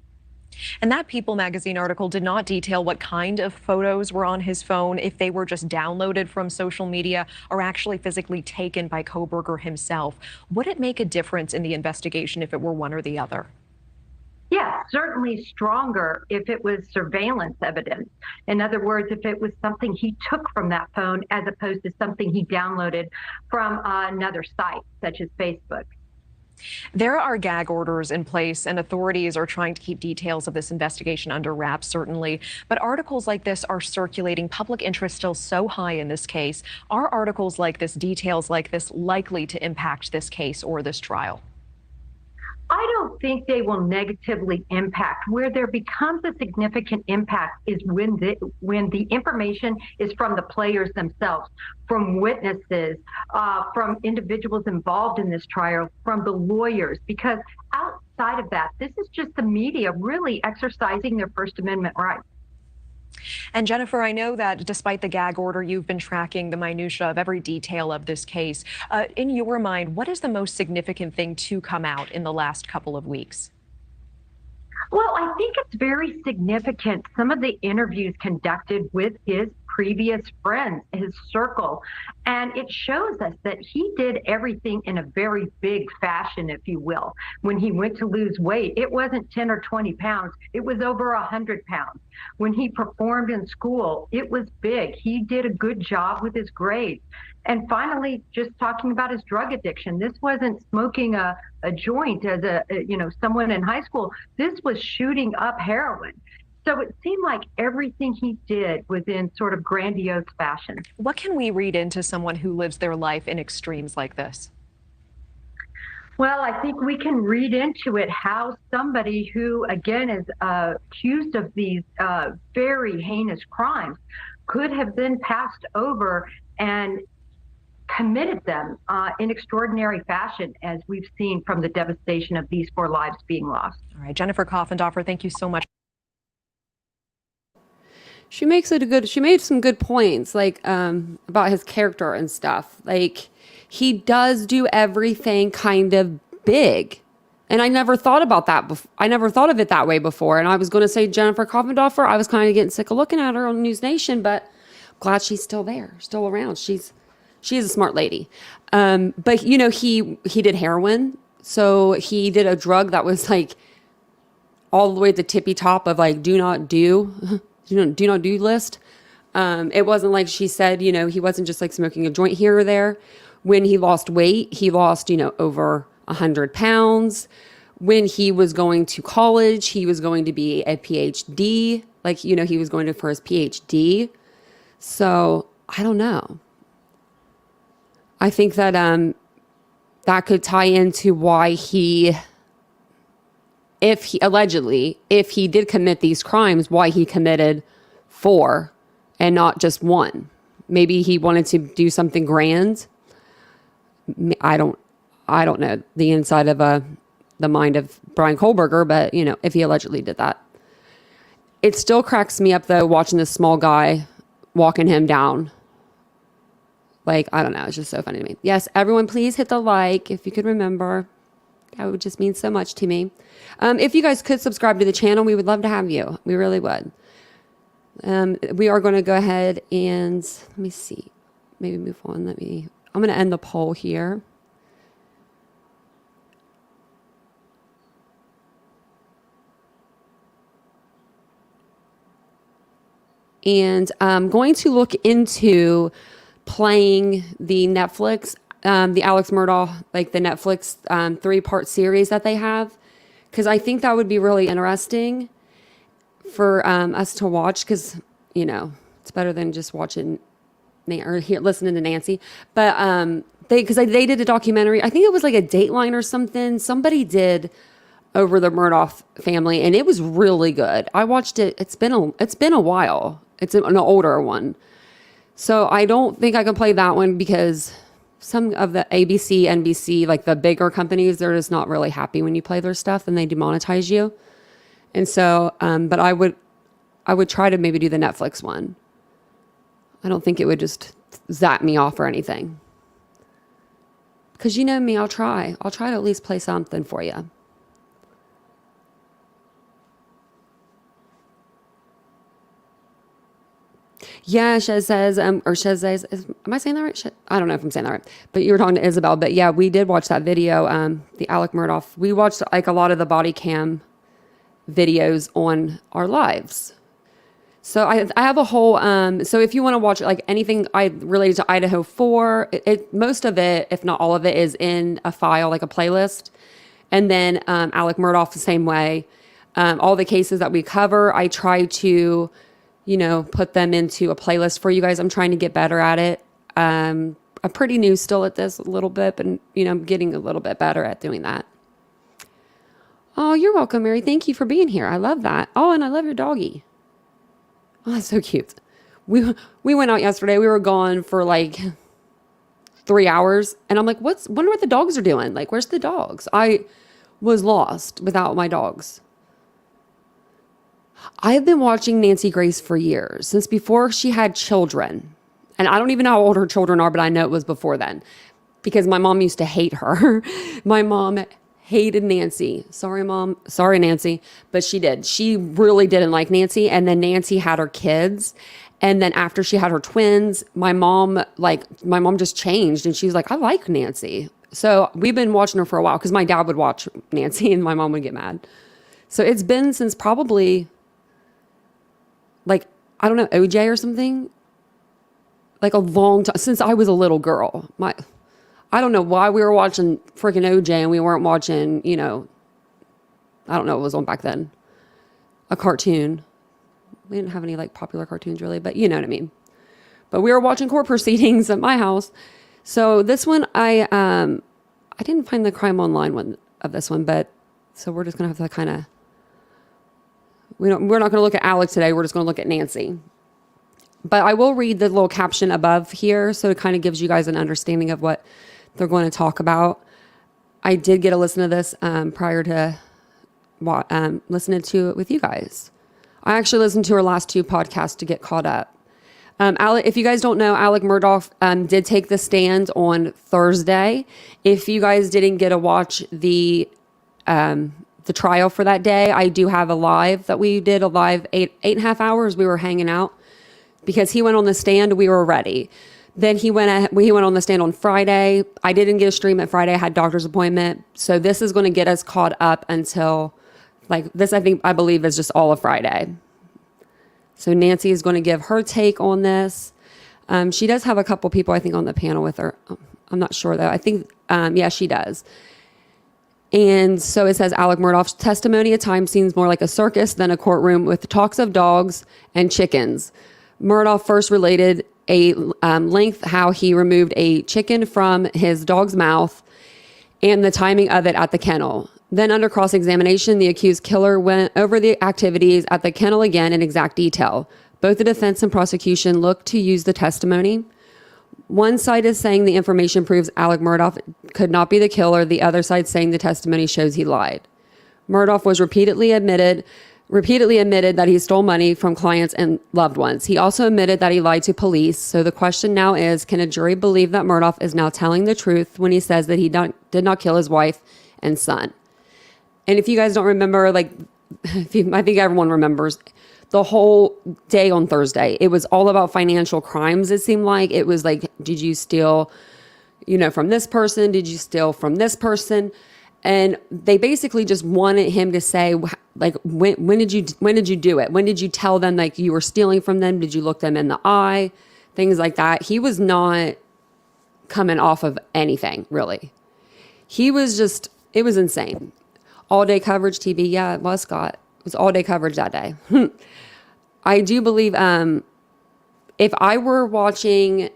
And that People magazine article did not detail what kind of photos were on his phone, if they were just downloaded from social media or actually physically taken by Kohberger himself. Would it make a difference in the investigation if it were one or the other? Yeah, certainly stronger if it was surveillance evidence. In other words, if it was something he took from that phone as opposed to something he downloaded from another site, such as Facebook. There are gag orders in place, and authorities are trying to keep details of this investigation under wraps, certainly. But articles like this are circulating. Public interest still so high in this case. Are articles like this, details like this, likely to impact this case or this trial? I don't think they will negatively impact. Where there becomes a significant impact is when the information is from the players themselves, from witnesses, from individuals involved in this trial, from the lawyers, because outside of that, this is just the media really exercising their First Amendment rights. And Jennifer, I know that despite the gag order, you've been tracking the minutia of every detail of this case. In your mind, what is the most significant thing to come out in the last couple of weeks? Well, I think it's very significant. Some of the interviews conducted with his previous friends, his circle. And it shows us that he did everything in a very big fashion, if you will. When he went to lose weight, it wasn't 10 or 20 pounds, it was over 100 pounds. When he performed in school, it was big. He did a good job with his grades. And finally, just talking about his drug addiction, this wasn't smoking a joint as someone in high school. This was shooting up heroin. So it seemed like everything he did was in sort of grandiose fashion. What can we read into someone who lives their life in extremes like this? Well, I think we can read into it how somebody who, again, is accused of these very heinous crimes could have been passed over and committed them in extraordinary fashion, as we've seen from the devastation of these 4 lives being lost. All right, Jennifer Coffendorfer, thank you so much. She made some good points, like about his character and stuff. Like, he does do everything kind of big. And I never thought about that I never thought of it that way before. And I was going to say Jennifer Coffendorfer, I was kind of getting sick of looking at her on News Nation, but glad she's still there, still around. She is a smart lady. But he did heroin. So he did a drug that was like all the way at the tippy top of like, do not do list. It wasn't like she said, he wasn't just like smoking a joint here or there. When he lost weight, he lost, over 100 pounds. When he was going to college, he was going to be a PhD. Like, he was going for his PhD. So I don't know. I think that, that could tie into why if he did commit these crimes, why he committed 4 and not just 1. Maybe he wanted to do something grand. I don't know the inside of the mind of Bryan Kohberger, but if he allegedly did that. It still cracks me up though, watching this small guy walking him down. Like, I don't know, it's just so funny to me. Yes, everyone please hit the like if you could remember. That would just mean so much to me. If you guys could subscribe to the channel, we would love to have you. We really would. We are going to go ahead and, let me see, maybe move on. I'm going to end the poll here. And I'm going to look into playing the Netflix, the Alex Murdaugh, like the Netflix 3-part series that they have. Because I think that would be really interesting for us to watch, because, it's better than just watching or listening to Nancy. But because they did a documentary, I think it was like a Dateline or something. Somebody did over the Murdaugh family, and it was really good. I watched it. It's been a while. It's an older one. So I don't think I can play that one because some of the ABC, NBC, like the bigger companies, they're just not really happy when you play their stuff and they demonetize you. And so, but I would try to maybe do the Netflix one. I don't think it would just zap me off or anything. Because you know me, I'll try. I'll try to at least play something for you. Yeah, Shez says, am I saying that right? I don't know if I'm saying that right, but you were talking to Isabel. But yeah, we did watch that video, the Alex Murdaugh. We watched like a lot of the body cam videos on our lives. So I have a whole, so if you want to watch like anything related to Idaho 4, most of it, if not all of it, is in a file, like a playlist. And then Alex Murdaugh the same way. All the cases that we cover, I try to put them into a playlist for you guys. I'm trying to get better at it. I'm pretty new still at this a little bit, but I'm getting a little bit better at doing that. Oh, you're welcome, Mary. Thank you for being here. I love that. Oh, and I love your doggy. Oh, that's so cute. We went out yesterday. We were gone for like 3 hours, and I'm like, wonder what the dogs are doing. Like, where's the dogs? I was lost without my dogs. I've been watching Nancy Grace for years, since before she had children. And I don't even know how old her children are, but I know it was before then. Because my mom used to hate her. My mom hated Nancy. Sorry, Mom. Sorry, Nancy. But she did. She really didn't like Nancy. And then Nancy had her kids. And then after she had her twins, my mom just changed, and she's like, I like Nancy. So we've been watching her for a while because my dad would watch Nancy and my mom would get mad. So it's been since probably like, I don't know, OJ or something. Like a long time, since I was a little girl. I don't know why we were watching freaking OJ and we weren't watching, you know, I don't know what was on back then. A cartoon. We didn't have any like popular cartoons really, but you know what I mean. But we were watching court proceedings at my house. So this one, I didn't find the crime online one of this one, but so we're just gonna have to kind of, we're not gonna look at Alex today. We're just gonna look at Nancy. But I will read the little caption above here, so it kind of gives you guys an understanding of what they're going to talk about. I did get to listen to this prior to listening to it with you guys. I actually listened to her last 2 podcasts to get caught up. If you guys don't know, Alex Murdaugh did take the stand on Thursday. If you guys didn't get to watch the trial for that day, I do have a live that we did, a live 8.5 hours. We were hanging out. Because he went on the stand, we were ready. Then he went on the stand on Friday. I didn't get a stream at Friday. I had a doctor's appointment. So this is going to get us caught up until like this, I believe is just all of Friday. So Nancy is going to give her take on this. She does have a couple people, I think, on the panel with her. I'm not sure though. I think, yeah, she does. And so it says Alex Murdaugh's testimony at times seems more like a circus than a courtroom with talks of dogs and chickens. Murdaugh first related a length how he removed a chicken from his dog's mouth and the timing of it at the kennel. Then under cross-examination, the accused killer went over the activities at the kennel again in exact detail. Both the defense and prosecution looked to use the testimony. One side is saying the information proves Alex Murdaugh could not be the killer. The other side saying the testimony shows he lied. Murdaugh was repeatedly admitted that he stole money from clients and loved ones. He also admitted that he lied to police. So the question now is, can a jury believe that Murdaugh is now telling the truth when he says that he did not kill his wife and son? And if you guys don't remember, I think everyone remembers the whole day on Thursday. It was all about financial crimes, it seemed like. It was like, did you steal, from this person? Did you steal from this person? And they basically just wanted him to say, like, when did you do it? When did you tell them like you were stealing from them? Did you look them in the eye? Things like that. He was not coming off of anything, really. He was just, it was insane. All day coverage TV. Yeah, it was, Scott. It was all day coverage that day. I do believe if I were watching,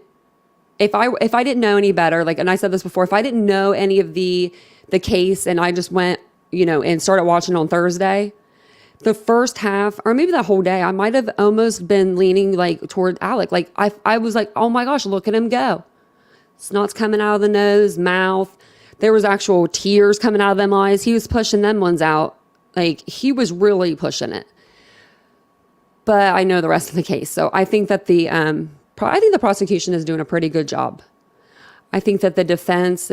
if I didn't know any better, and I said this before, if I didn't know any of the case and I just went, and started watching on Thursday, the first half, or maybe the whole day, I might have almost been leaning toward Alec. I was like, oh my gosh, look at him go. Snot's coming out of the nose, mouth. There was actual tears coming out of them eyes. He was pushing them ones out. He was really pushing it. But I know the rest of the case. So I think that the prosecution is doing a pretty good job. I think that the defense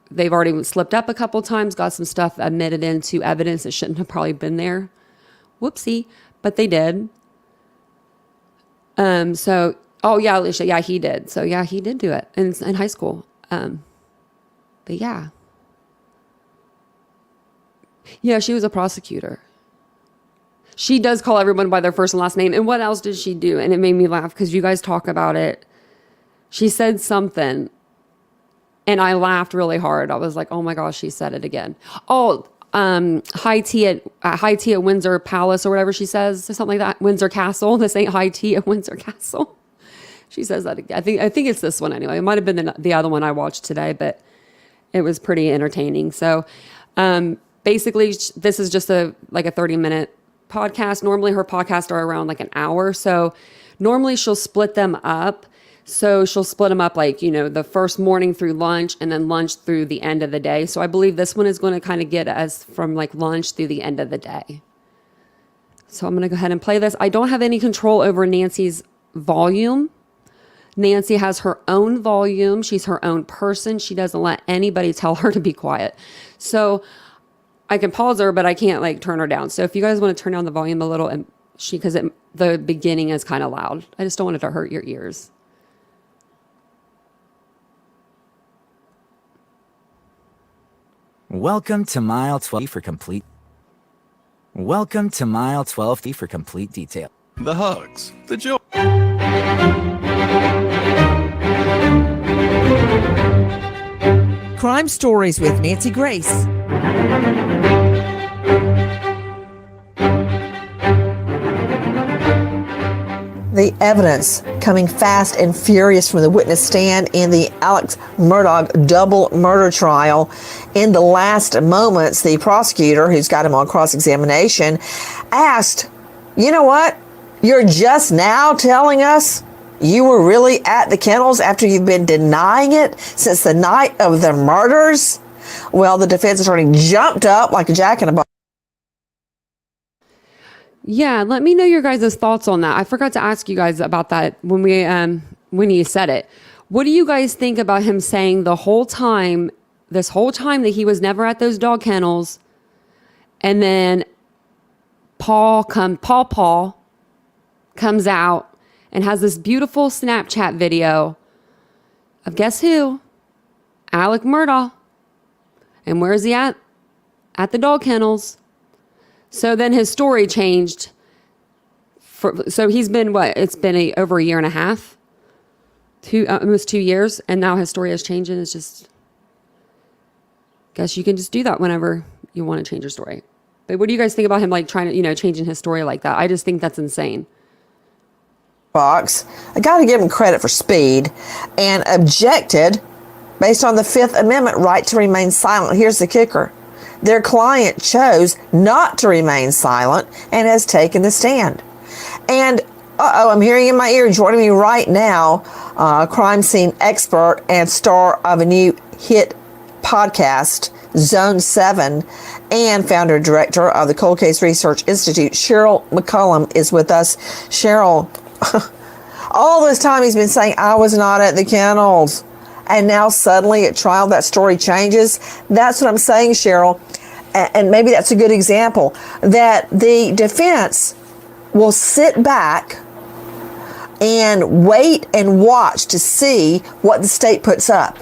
they've already slipped up a couple times, got some stuff admitted into evidence that shouldn't have probably been there. Whoopsie, but they did. Oh yeah, Alicia, yeah, he did. So yeah, he did do it in high school. But yeah. Yeah, she was a prosecutor. She does call everyone by their first and last name. And what else did she do? And it made me laugh because you guys talk about it. She said something and I laughed really hard. I was like, oh my gosh, she said it again. Oh, high tea at Windsor Palace or whatever she says, or something like that. Windsor Castle. This ain't high tea at Windsor Castle. She says that again. I think it's this one anyway. It might have been the other one I watched today, but it was pretty entertaining. So basically, this is just a 30-minute podcast. Normally her podcasts are around an hour. So normally she'll split them up. So she'll split them up the first morning through lunch and then lunch through the end of the day. So I believe this one is going to kind of get us from lunch through the end of the day. So I'm going to go ahead and play this. I don't have any control over Nancy's volume. Nancy has her own volume. She's her own person. She doesn't let anybody tell her to be quiet. So I can pause her, but I can't turn her down. So if you guys want to turn down the volume a little and because the beginning is kind of loud. I just don't want it to hurt your ears. Welcome to mile 12 for complete. Welcome to mile 12 for complete detail. The hugs, the joy. Crime Stories with Nancy Grace. The evidence coming fast and furious from the witness stand in the Alex Murdaugh double murder trial. In the last moments, the prosecutor, who's got him on cross-examination, asked, you know what? You're just now telling us you were really at the kennels after you've been denying it since the night of the murders? Well, the defense attorney jumped up like a jack in a box. Yeah, let me know your guys' thoughts on that. I forgot to ask you guys about that when you said it. What do you guys think about him saying this whole time that he was never at those dog kennels, and then Paul comes out and has this beautiful Snapchat video of guess who? Alex Murdaugh. And where is he at? At the dog kennels. So then his story changed. So he's been, it's been over a year and a half, almost 2 years, and now his story has changed, and it's just, guess you can just do that whenever you want to change your story. But what do you guys think about him trying to, changing his story like that? I just think that's insane. Box. I got to give him credit for speed, and objected based on the Fifth Amendment right to remain silent. Here's the kicker. Their client chose not to remain silent and has taken the stand. And, I'm hearing in my ear, joining me right now, crime scene expert and star of a new hit podcast, Zone 7, and founder and director of the Cold Case Research Institute, Cheryl McCollum, is with us. Cheryl, all this time he's been saying, I was not at the kennels. And now suddenly at trial, that story changes. That's what I'm saying, Cheryl. And maybe that's a good example that the defense will sit back and wait and watch to see what the state puts up.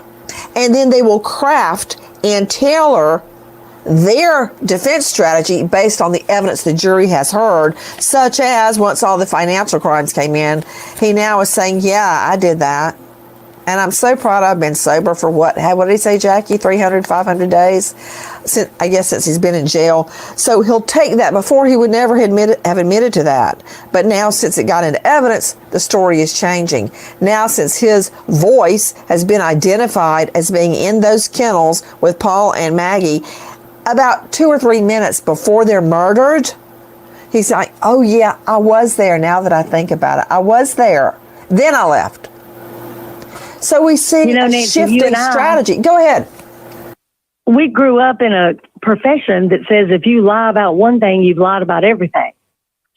And then they will craft and tailor their defense strategy based on the evidence the jury has heard, such as once all the financial crimes came in, he now is saying, yeah, I did that. And I'm so proud I've been sober for what did he say, Jackie? 300, 500 days? Since he's been in jail. So he'll take that. Before he would never have admitted to that. But now since it got into evidence, the story is changing. Now since his voice has been identified as being in those kennels with Paul and Maggie about 2 or 3 minutes before they're murdered, he's like, oh yeah, I was there now that I think about it. I was there. Then I left. So we see a Nancy, shifting strategy. Go ahead. We grew up in a profession that says if you lie about one thing, you've lied about everything.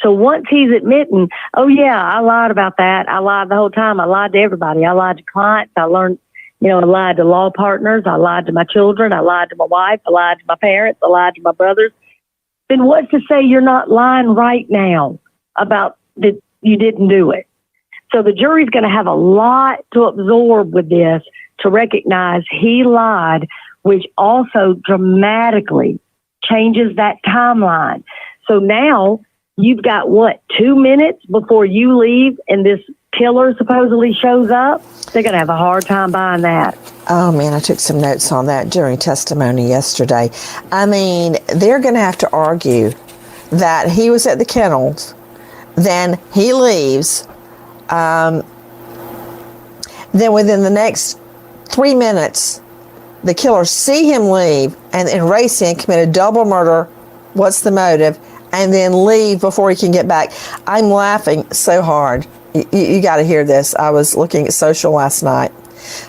So once he's admitting, oh yeah, I lied about that. I lied the whole time. I lied to everybody. I lied to clients. I learned, I lied to law partners. I lied to my children. I lied to my wife. I lied to my parents. I lied to my brothers. Then what's to say you're not lying right now about that you didn't do it? So the jury's going to have a lot to absorb with this to recognize he lied, which also dramatically changes that timeline. So now you've got, 2 minutes before you leave and this killer supposedly shows up? They're going to have a hard time buying that. Oh, man, I took some notes on that during testimony yesterday. I mean, they're going to have to argue that he was at the kennels, then he leaves. Then within the next 3 minutes, the killers see him leave and race in, commit a double murder. What's the motive? And then leave before he can get back. I'm laughing so hard. You got to hear this. I was looking at social last night.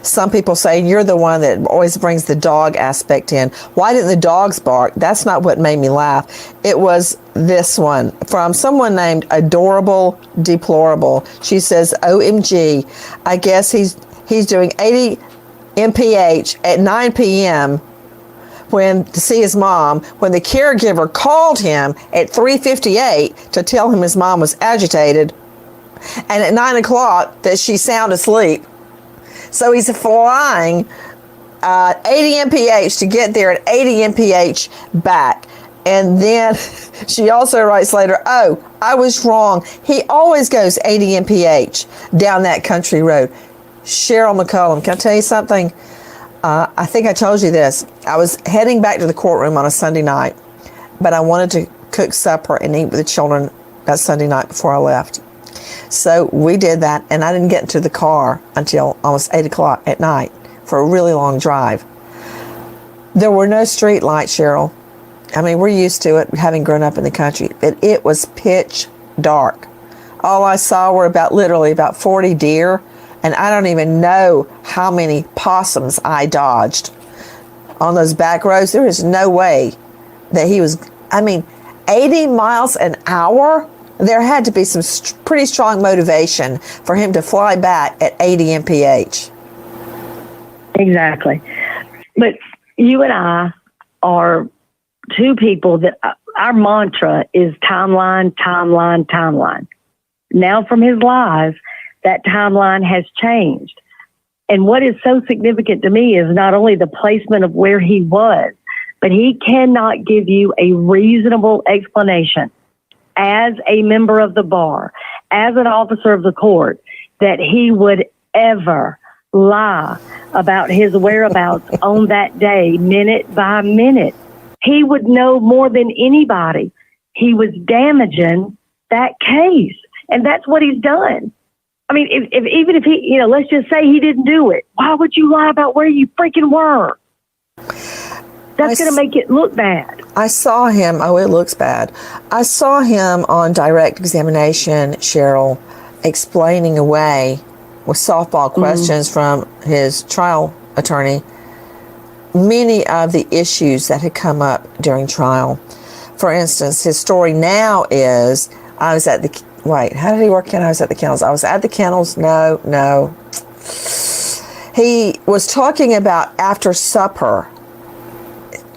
Some people say you're the one that always brings the dog aspect in. Why didn't the dogs bark? That's not what made me laugh. It was this one from someone named Adorable Deplorable. She says, OMG, I guess he's doing 80 mph at 9 p.m. to see his mom, when the caregiver called him at 3:58 to tell him his mom was agitated, and at 9 o'clock that she's sound asleep. So he's flying 80 mph to get there at 80 mph back. And then she also writes later, oh, I was wrong. He always goes 80 mph down that country road. Cheryl McCollum, can I tell you something? I think I told you this. I was heading back to the courtroom on a Sunday night, but I wanted to cook supper and eat with the children that Sunday night before I left. So we did that, and I didn't get into the car until almost 8 o'clock at night for a really long drive. There were no street lights, Cheryl. I mean, we're used to it, having grown up in the country, but it was pitch dark. All I saw were literally about 40 deer, and I don't even know how many possums I dodged on those back roads. There is no way that he was, 80 miles an hour? There had to be some pretty strong motivation for him to fly back at 80 mph. Exactly. But you and I are two people that our mantra is timeline, timeline, timeline. Now from his life, that timeline has changed. And what is so significant to me is not only the placement of where he was, but he cannot give you a reasonable explanation as a member of the bar, as an officer of the court, that he would ever lie about his whereabouts on that day, minute by minute. He would know more than anybody. He was damaging that case. And that's what he's done. I mean, even if he, let's just say he didn't do it, why would you lie about where you freaking were? That's going to make it look bad. I saw him. Oh, it looks bad. I saw him on direct examination, Cheryl, explaining away with softball questions from his trial attorney many of the issues that had come up during trial. For instance, his story now is, how did he work in? I was at the kennels. I was at the kennels. No. He was talking about after supper.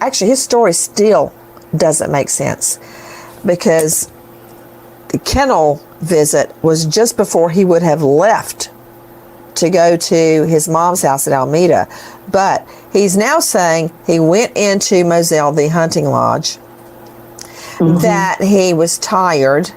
Actually, his story still doesn't make sense because the kennel visit was just before he would have left to go to his mom's house at Alameda. But he's now saying he went into Moselle, the hunting lodge, that he was tired,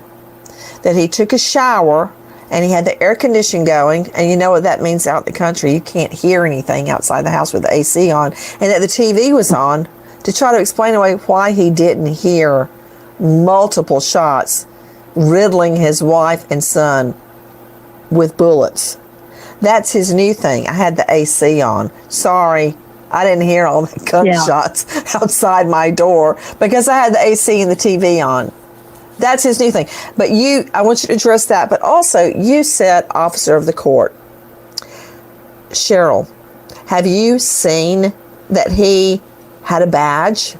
that he took a shower, and he had the air conditioning going. And you know what that means out in the country. You can't hear anything outside the house with the AC on. And that the TV was on to try to explain away why he didn't hear multiple shots riddling his wife and son with bullets. That's his new thing. I had the AC on. Sorry, I didn't hear all the gunshots outside my door because I had the AC and the TV on. That's his new thing. But I want you to address that. But also, you said officer of the court. Cheryl, have you seen that he had a badge?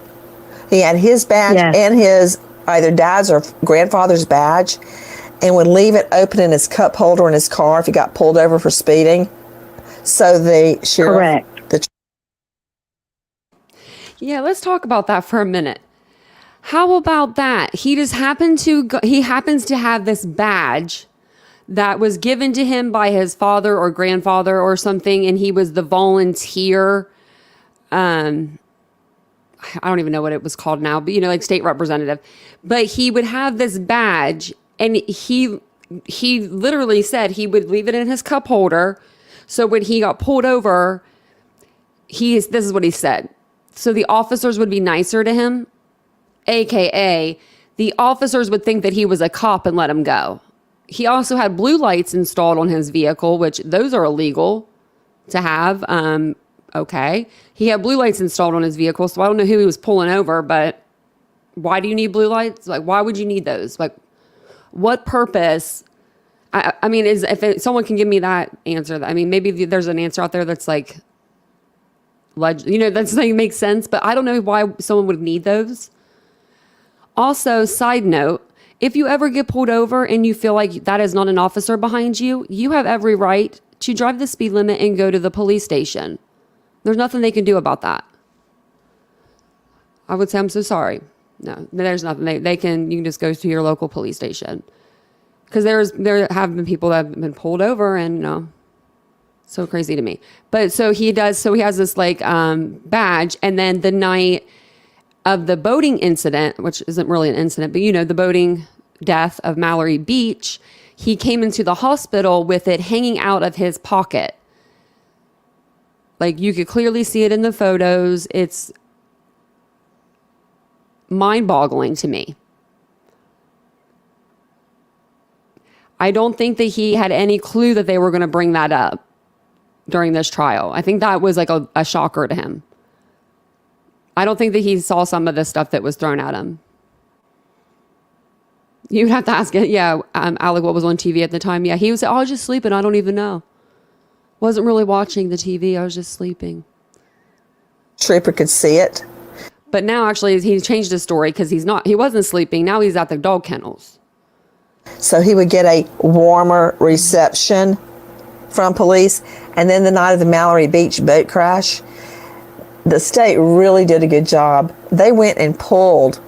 He had his badge and his either dad's or grandfather's badge, and would leave it open in his cup holder in his car if he got pulled over for speeding. So the sheriff... Correct. Yeah, let's talk about that for a minute. How about that? He happens to have this badge that was given to him by his father or grandfather or something, and he was the volunteer. I don't even know what it was called now, but like state representative. But he would have this badge, and he literally said he would leave it in his cup holder. So when he got pulled over, this is what he said. So the officers would be nicer to him, AKA the officers would think that he was a cop and let him go. He also had blue lights installed on his vehicle, which those are illegal to have. Okay. He had blue lights installed on his vehicle, so I don't know who he was pulling over, but why do you need blue lights? Like, why would you need those? Like, what purpose? I mean, if someone can give me that answer, maybe there's an answer out there that's like, that's like makes sense, but I don't know why someone would need those. Also, side note, if you ever get pulled over and you feel like that is not an officer behind you, you have every right to drive the speed limit and go to the police station. There's nothing they can do about that. I would say, I'm so sorry. No, there's nothing. You can just go to your local police station. Because there have been people that have been pulled over and, so crazy to me. But so he has this like badge. And then the night of the boating incident, which isn't really an incident, but the boating death of Mallory Beach, he came into the hospital with it hanging out of his pocket. Like, you could clearly see it in the photos. It's mind-boggling to me. I don't think that he had any clue that they were going to bring that up during this trial. I think that was like a shocker to him. I don't think that he saw some of the stuff that was thrown at him. You'd have to ask it. Yeah, Alec, what was on TV at the time? Yeah, he was, I was just sleeping. I don't even know. Wasn't really watching the TV. I was just sleeping. Trooper could see it. But now actually he changed his story because he wasn't sleeping. Now he's at the dog kennels. So he would get a warmer reception from police. And then the night of the Mallory Beach boat crash, the state really did a good job. They went and pulled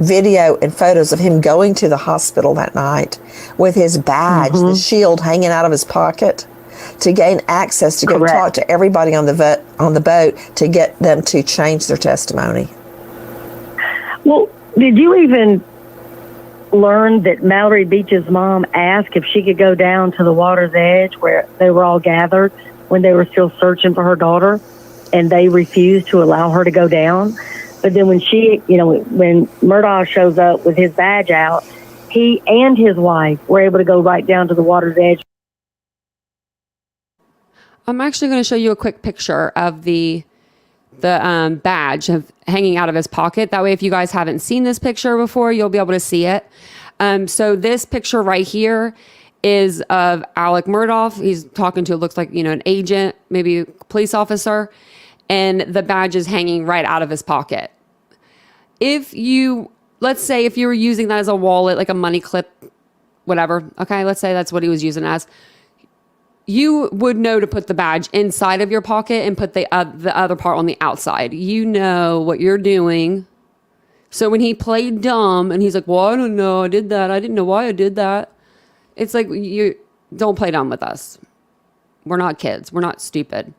video and photos of him going to the hospital that night with his badge, the shield hanging out of his pocket, to gain access to go talk to everybody on the boat to get them to change their testimony. Well, did you even learn that Mallory Beach's mom asked if she could go down to the water's edge where they were all gathered when they were still searching for her daughter, and they refused to allow her to go down? But then when when Murdaugh shows up with his badge out, he and his wife were able to go right down to the water's edge. I'm actually going to show you a quick picture of the badge hanging out of his pocket. That way, if you guys haven't seen this picture before, you'll be able to see it. So this picture right here is of Alex Murdaugh. He's talking to, it looks like, an agent, maybe a police officer, and the badge is hanging right out of his pocket. Let's say if you were using that as a wallet, like a money clip, whatever. Okay, let's say that's what he was using as. You would know to put the badge inside of your pocket and put the other part on the outside. You know what you're doing. So when he played dumb and he's like, well, I don't know, I did that. I didn't know why I did that. It's like, you don't play dumb with us. We're not kids. We're not stupid.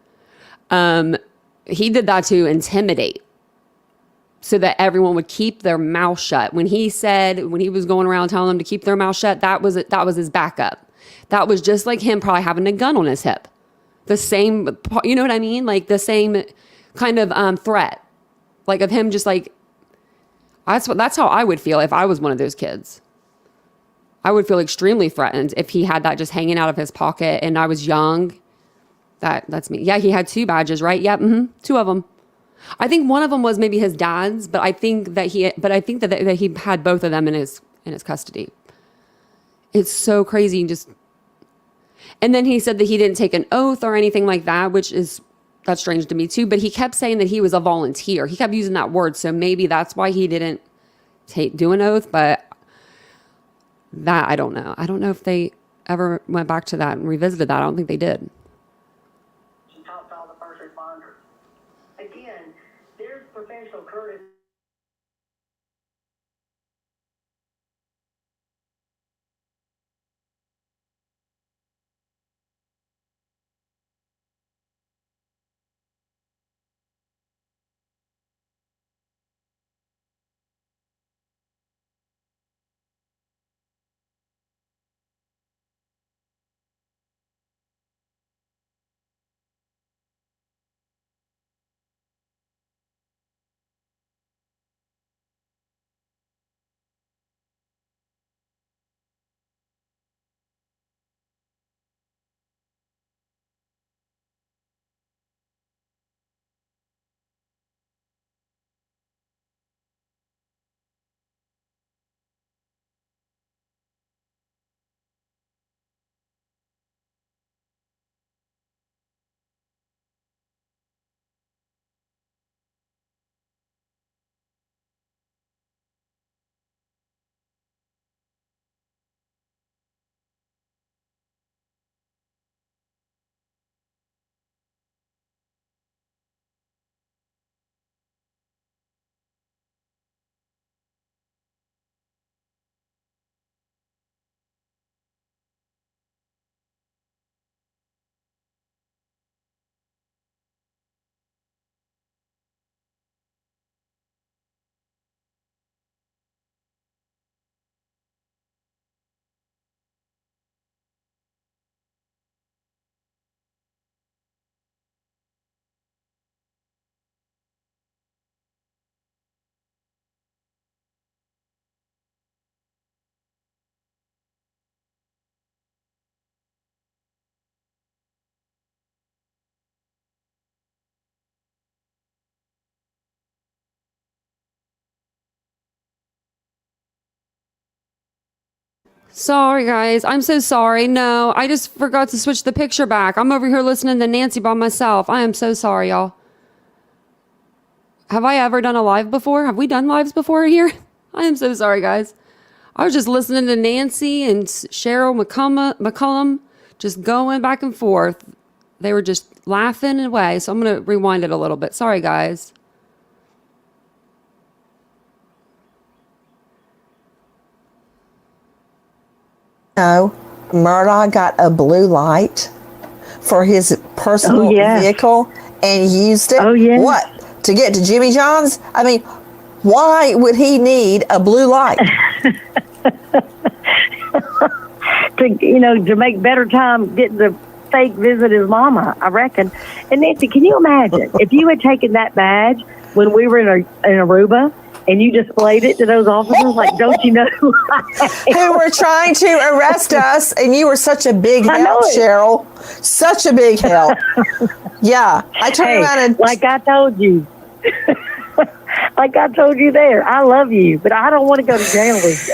He did that to intimidate so that everyone would keep their mouth shut. When he was going around telling them to keep their mouth shut, that was his backup. That was just like him probably having a gun on his hip. The same, you know what I mean? Like the same kind of threat. Like of him just like, that's how I would feel if I was one of those kids. I would feel extremely threatened if he had that just hanging out of his pocket and I was young. That's me. Yeah, he had 2 badges, right? Yeah, 2 of them. I think one of them was maybe his dad's, but I think that he had both of them in his custody. It's so crazy. And then he said that he didn't take an oath or anything like that, that's strange to me too. But he kept saying that he was a volunteer. He kept using that word. So maybe that's why he didn't do an oath. But that, I don't know. I don't know if they ever went back to that and revisited that. I don't think they did. She talked to all the first responders. Again, there's professional courtesy. Sorry, guys. I'm so sorry. No, I just forgot to switch the picture back. I'm over here listening to Nancy by myself. I am so sorry, y'all. Have I ever done a live before? Have we done lives before here? I am so sorry, guys. I was just listening to Nancy and Cheryl McCollum just going back and forth. They were just laughing away. So I'm going to rewind it a little bit. Sorry, guys. No, Murdaugh got a blue light for his personal vehicle and used it. What? To get to Jimmy John's? I mean, why would he need a blue light? To make better time getting to fake visit his mama, I reckon. And Nancy, can you imagine if you had taken that badge when we were in Aruba and you displayed it to those officers, like, don't you know? Who were trying to arrest us, and you were such a big help, Cheryl. Such a big help. Yeah, I turned around and... Like I told you. Like I told you there, I love you, but I don't want to go to jail with you.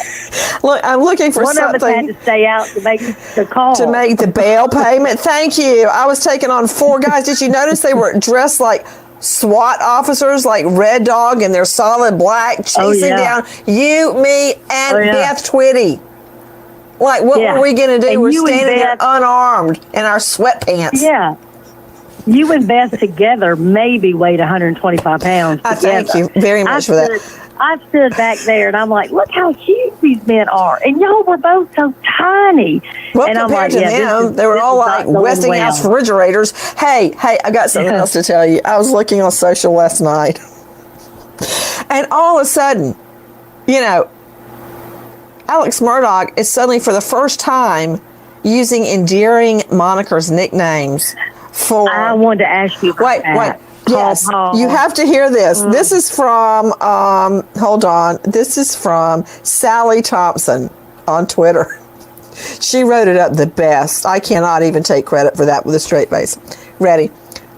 Look, I'm looking for something. One of us had to stay out to make the call. To make the bail payment. Thank you. I was taking on 4 guys. Did you notice they were dressed like SWAT officers, like Red Dog, and they're solid black, chasing down you, me, and Beth Twitty. Like, what were we going to do? And we're standing there unarmed in our sweatpants. Yeah. You and Beth together maybe weighed 125 pounds. I thank you very much for that. I stood back there and I'm like, look how huge these men are. And y'all were both so tiny. Well, and compared to them, they were all like Westinghouse refrigerators. Hey, I got something else to tell you. I was looking on social last night. And all of a sudden, Alex Murdaugh is suddenly for the first time using endearing monikers, nicknames for... I wanted to ask you about that. Yes, Paul. You have to hear this. This is from, hold on. This is from Sally Thompson on Twitter. She wrote it up the best. I cannot even take credit for that with a straight face. Ready?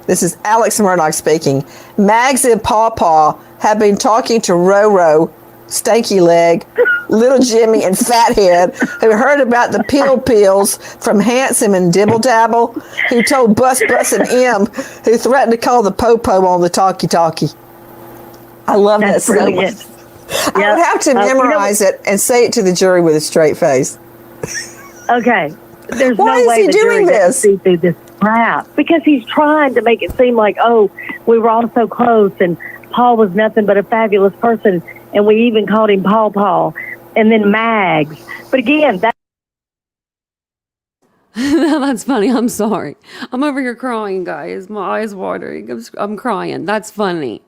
This is Alex Murdaugh speaking. Mags and Paw Paw have been talking to Roro, Stanky Leg, Little Jimmy, and Fathead, who heard about the pills from Handsome and Dibble Dabble, who told Bus and M, who threatened to call the Popo on the talkie-talkie. I love that so much. I would have to memorize it and say it to the jury with a straight face. Okay. There's Why no way is he the jury doing this? See through this crap. Because he's trying to make it seem like, we were all so close, and Paul was nothing but a fabulous person, and we even called him Paul Paul, and then Mags. But again, that's funny. I'm sorry. I'm over here crying, guys. My eyes watering. I'm crying. That's funny.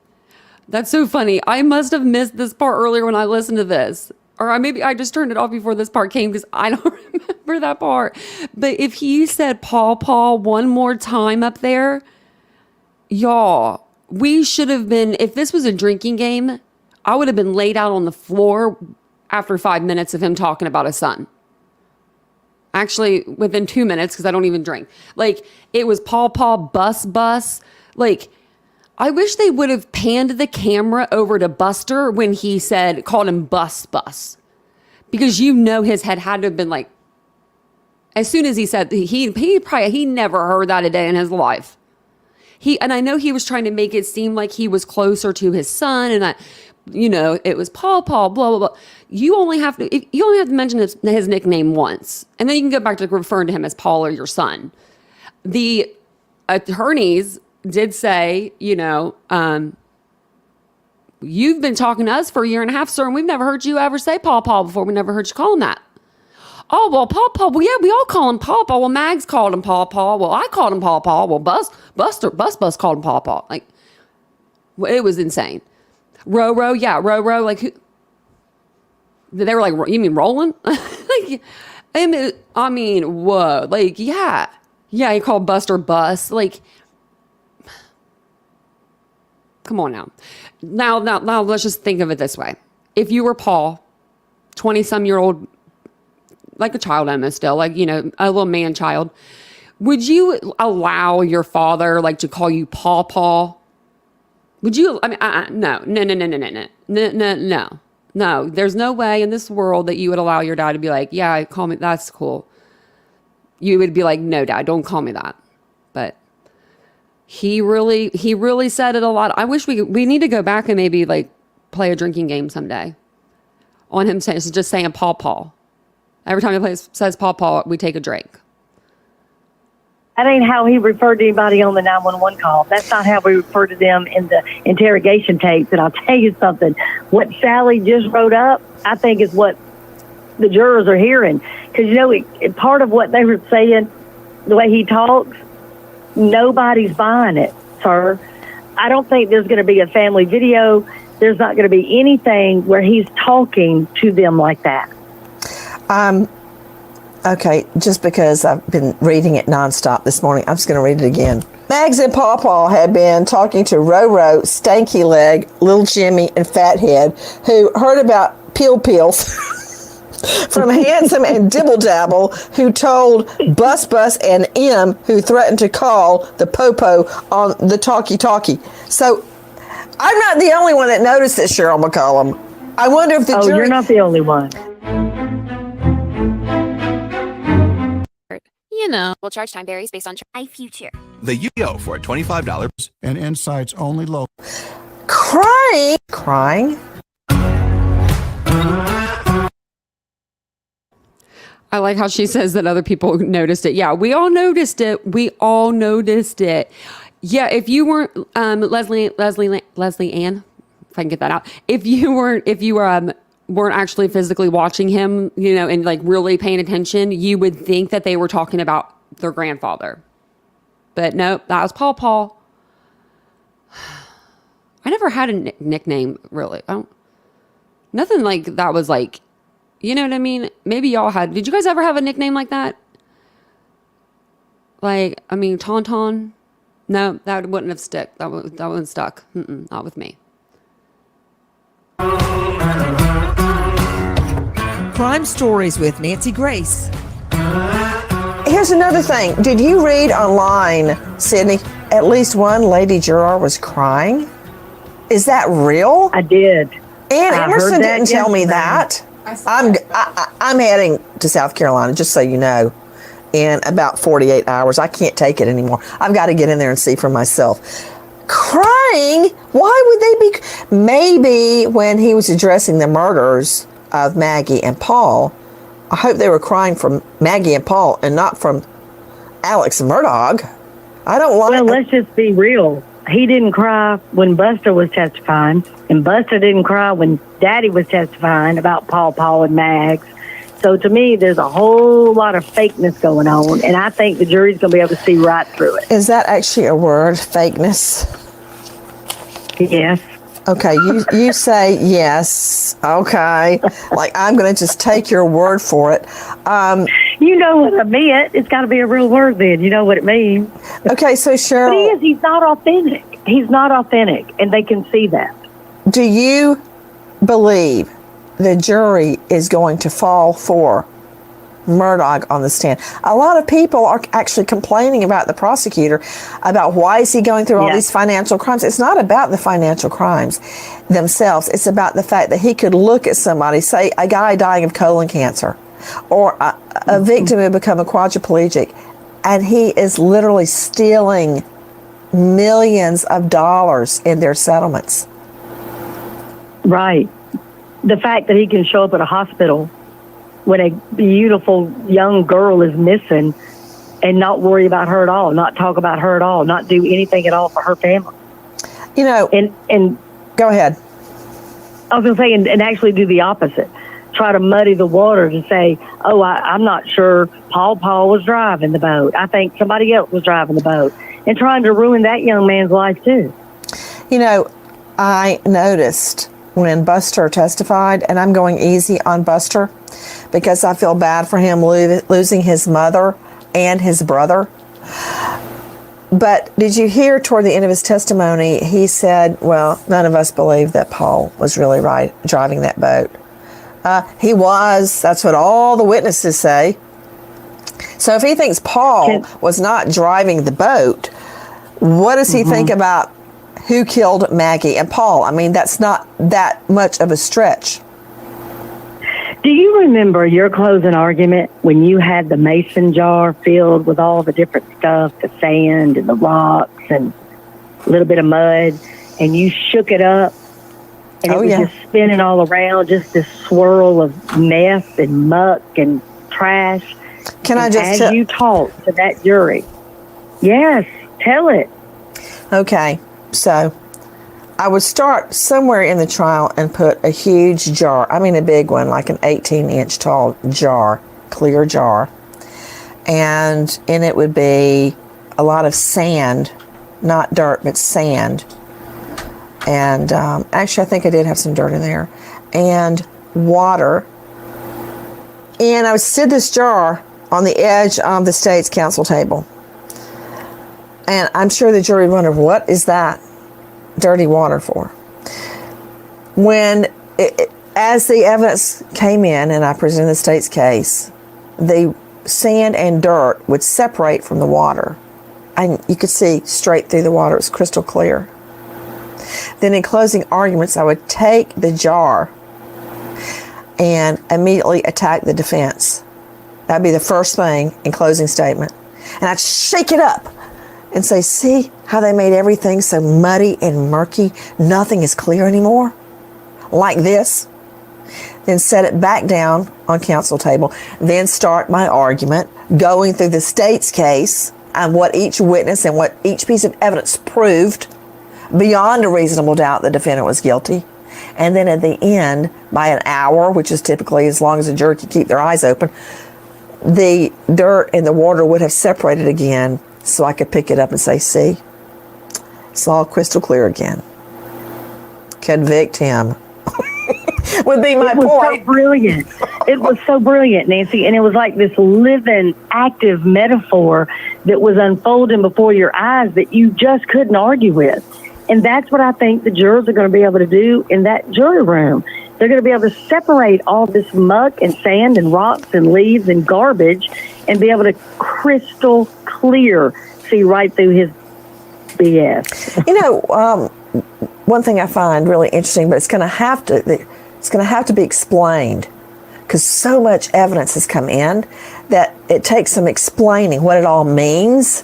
That's so funny. I must have missed this part earlier when I listened to this. Or maybe I just turned it off before this part came because I don't remember that part. But if he said Paul Paul one more time up there, y'all, we should have been, if this was a drinking game, I would have been laid out on the floor after 5 minutes of him talking about his son. Actually, within 2 minutes, because I don't even drink. Like, it was Paw Paw Bus. Like, I wish they would have panned the camera over to Buster when he called him Bus. Because his head had to have been like, as soon as he said, he never heard that a day in his life. And I know he was trying to make it seem like he was closer to his son and that, it was Paul, blah, blah, blah. You only have to mention his nickname once. And then you can go back to referring to him as Paul or your son. The attorneys did say, you've been talking to us for a year and a half, sir, and we've never heard you ever say Paul Paul before. We never heard you call him that. Oh, well, Paul Paul. Well, yeah, we all call him Paul Paul. Well, Mags called him Paul Paul. Well, I called him Paul Paul. Well, Bus called him Paul Paul. Like, it was insane. Roro, like, who? They were like, you mean Roland? Like, I mean, whoa. Like, yeah, he called Buster Bus. Like, come on now. Now, let's just think of it this way. If you were Paul, 20-some-year-old, like a child almost still, like, a little man child, would you allow your father, like, to call you Paw Paw? Would you? I mean, no. No, there's no way in this world that you would allow your dad to be like, yeah, call me, that's cool. You would be like, no, Dad, don't call me that. But he really said it a lot. I wish we need to go back and maybe like play a drinking game someday on him just saying Paw Paw. Every time he says Paw Paw, we take a drink. That ain't how he referred to anybody on the 911 call. That's not how we refer to them in the interrogation tapes. And I'll tell you something, what Sally just wrote up, I think is what the jurors are hearing. Because, you know, part of what they were saying, the way he talks, nobody's buying it, sir. I don't think there's going to be a family video. There's not going to be anything where he's talking to them like that. Okay, just because I've been reading it nonstop this morning, I'm just going to read it again. Mags and Paw Paw had been talking to Roro, Stanky Leg, Little Jimmy, and Fathead, who heard about Peel Peels from Handsome and Dibble Dabble, who told Bus Bus and M, who threatened to call the Popo on the talkie-talkie. So I'm not the only one that noticed it, Cheryl McCollum. I wonder if the jury... you're not the only one. You know, we'll charge time varies based on my future. The UO for $25. And Insights only low. Crying. I like how she says that other people noticed it. Yeah, we all noticed it. Yeah, if you weren't Leslie Ann, if I can get that out. If you weren't actually physically watching him, you know, and like really paying attention, you would think that they were talking about their grandfather. But no, that was Paw Paw. I never had a nickname, really. Nothing like that was like, you know what I mean? Maybe y'all had. Did you guys ever have a nickname like that? Like, I mean, Tauntaun? No, that wouldn't have stuck. That wouldn't stuck. Not with me. Crime Stories with Nancy Grace. Here's another thing. Did you read online, Sydney, at least one lady juror was crying? Is that real? I did. Ann Emerson didn't tell me that. I'm heading to South Carolina, just so you know, in about 48 hours. I can't take it anymore. I've got to get in there and see for myself. Crying? Why would they be? Maybe when he was addressing the murders of Maggie and Paul, I hope they were crying from Maggie and Paul and not from Alex Murdaugh. I don't like. Well, let's just be real. He didn't cry when Buster was testifying, and Buster didn't cry when Daddy was testifying about Paul, and Mags. So to me, there's a whole lot of fakeness going on, and I think the jury's going to be able to see right through it. Is that actually a word, fakeness? Yes. Okay, you say yes. Okay. Like, I'm going to just take your word for it. You know what I meant. It's got to be a real word then. You know what it means. Okay, so Cheryl. But he's not authentic. He's not authentic, and they can see that. Do you believe the jury is going to fall for Murdaugh on the stand? A lot of people are actually complaining about the prosecutor, about why is he going through all these financial crimes. It's not about the financial crimes themselves. It's about the fact that he could look at somebody, say a guy dying of colon cancer or a victim who become a quadriplegic, and he is literally stealing millions of dollars in their settlements. Right. The fact that he can show up at a hospital when a beautiful young girl is missing and not worry about her at all, not talk about her at all, not do anything at all for her family. You know, and go ahead. I was going to say, and actually do the opposite. Try to muddy the water to say, oh, I'm not sure Paul was driving the boat. I think somebody else was driving the boat, and trying to ruin that young man's life too. You know, I noticed when Buster testified, and I'm going easy on Buster because I feel bad for him losing his mother and his brother. But did you hear toward the end of his testimony, he said, well, none of us believe that Paul was really driving that boat. He was. That's what all the witnesses say. So if he thinks Paul was not driving the boat, what does he think about who killed Maggie and Paul? I mean, that's not that much of a stretch. Do you remember your closing argument when you had the mason jar filled with all the different stuff, the sand and the rocks and a little bit of mud, and you shook it up, and it was just spinning all around, just this swirl of mess and muck and trash? As you talked to that jury? Yes, tell it. Okay, so I would start somewhere in the trial and put a huge jar, I mean a big one, like an 18-inch tall jar, clear jar. And in it would be a lot of sand, not dirt, but sand. And actually, I think I did have some dirt in there. And water. And I would sit this jar on the edge of the state's counsel table. And I'm sure the jury would wonder, what is that dirty water for? As the evidence came in and I presented the state's case, the sand and dirt would separate from the water. And you could see straight through the water. It was crystal clear. Then in closing arguments, I would take the jar and immediately attack the defense. That'd be the first thing in closing statement. And I'd shake it up and say, see how they made everything so muddy and murky? Nothing is clear anymore. Like this. Then set it back down on counsel table. Then start my argument, going through the state's case and what each witness and what each piece of evidence proved beyond a reasonable doubt the defendant was guilty. And then at the end, by an hour, which is typically as long as a jury can keep their eyes open, the dirt and the water would have separated again, so I could pick it up and say, see, it's all crystal clear again. Convict him. Would be my point. It was so brilliant. It was so brilliant, Nancy. And it was like this living, active metaphor that was unfolding before your eyes that you just couldn't argue with. And that's what I think the jurors are going to be able to do in that jury room. They're going to be able to separate all this muck and sand and rocks and leaves and garbage and be able to crystal clear see right through his BS. You know, one thing I find really interesting, but it's going to have to be explained because so much evidence has come in that it takes some explaining what it all means.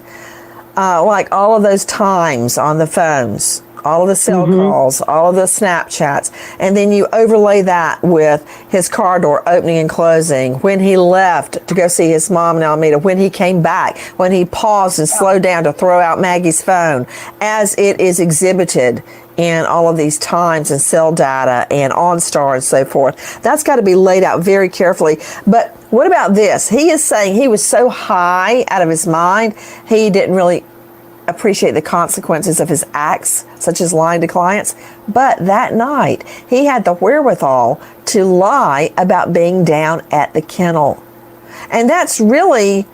Like all of those times on the phones, all of the cell calls, all of the Snapchats, and then you overlay that with his car door opening and closing, when he left to go see his mom in Alameda, when he came back, when he paused and slowed down to throw out Maggie's phone, as it is exhibited in all of these times and cell data and OnStar and so forth. That's got to be laid out very carefully. But what about this? He is saying he was so high out of his mind, he didn't really appreciate the consequences of his acts, such as lying to clients. But that night, he had the wherewithal to lie about being down at the kennel. And that's really,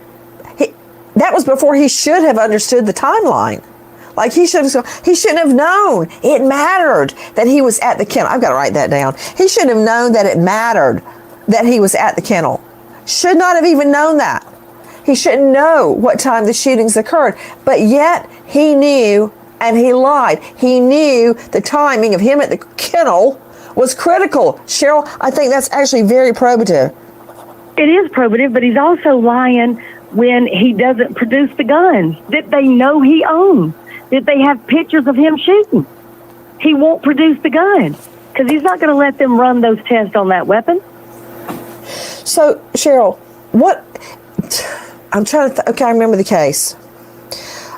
that was before he should have understood the timeline. Like he shouldn't have known it mattered that he was at the kennel. I've got to write that down. He shouldn't have known that it mattered that he was at the kennel. Should not have even known that. He shouldn't know what time the shootings occurred. But yet he knew and he lied. He knew the timing of him at the kennel was critical. Cheryl, I think that's actually very probative. It is probative, but he's also lying when he doesn't produce the guns that they know he owns, that they have pictures of him shooting. He won't produce the gun because he's not going to let them run those tests on that weapon. So, Cheryl, I'm trying to okay, I remember the case.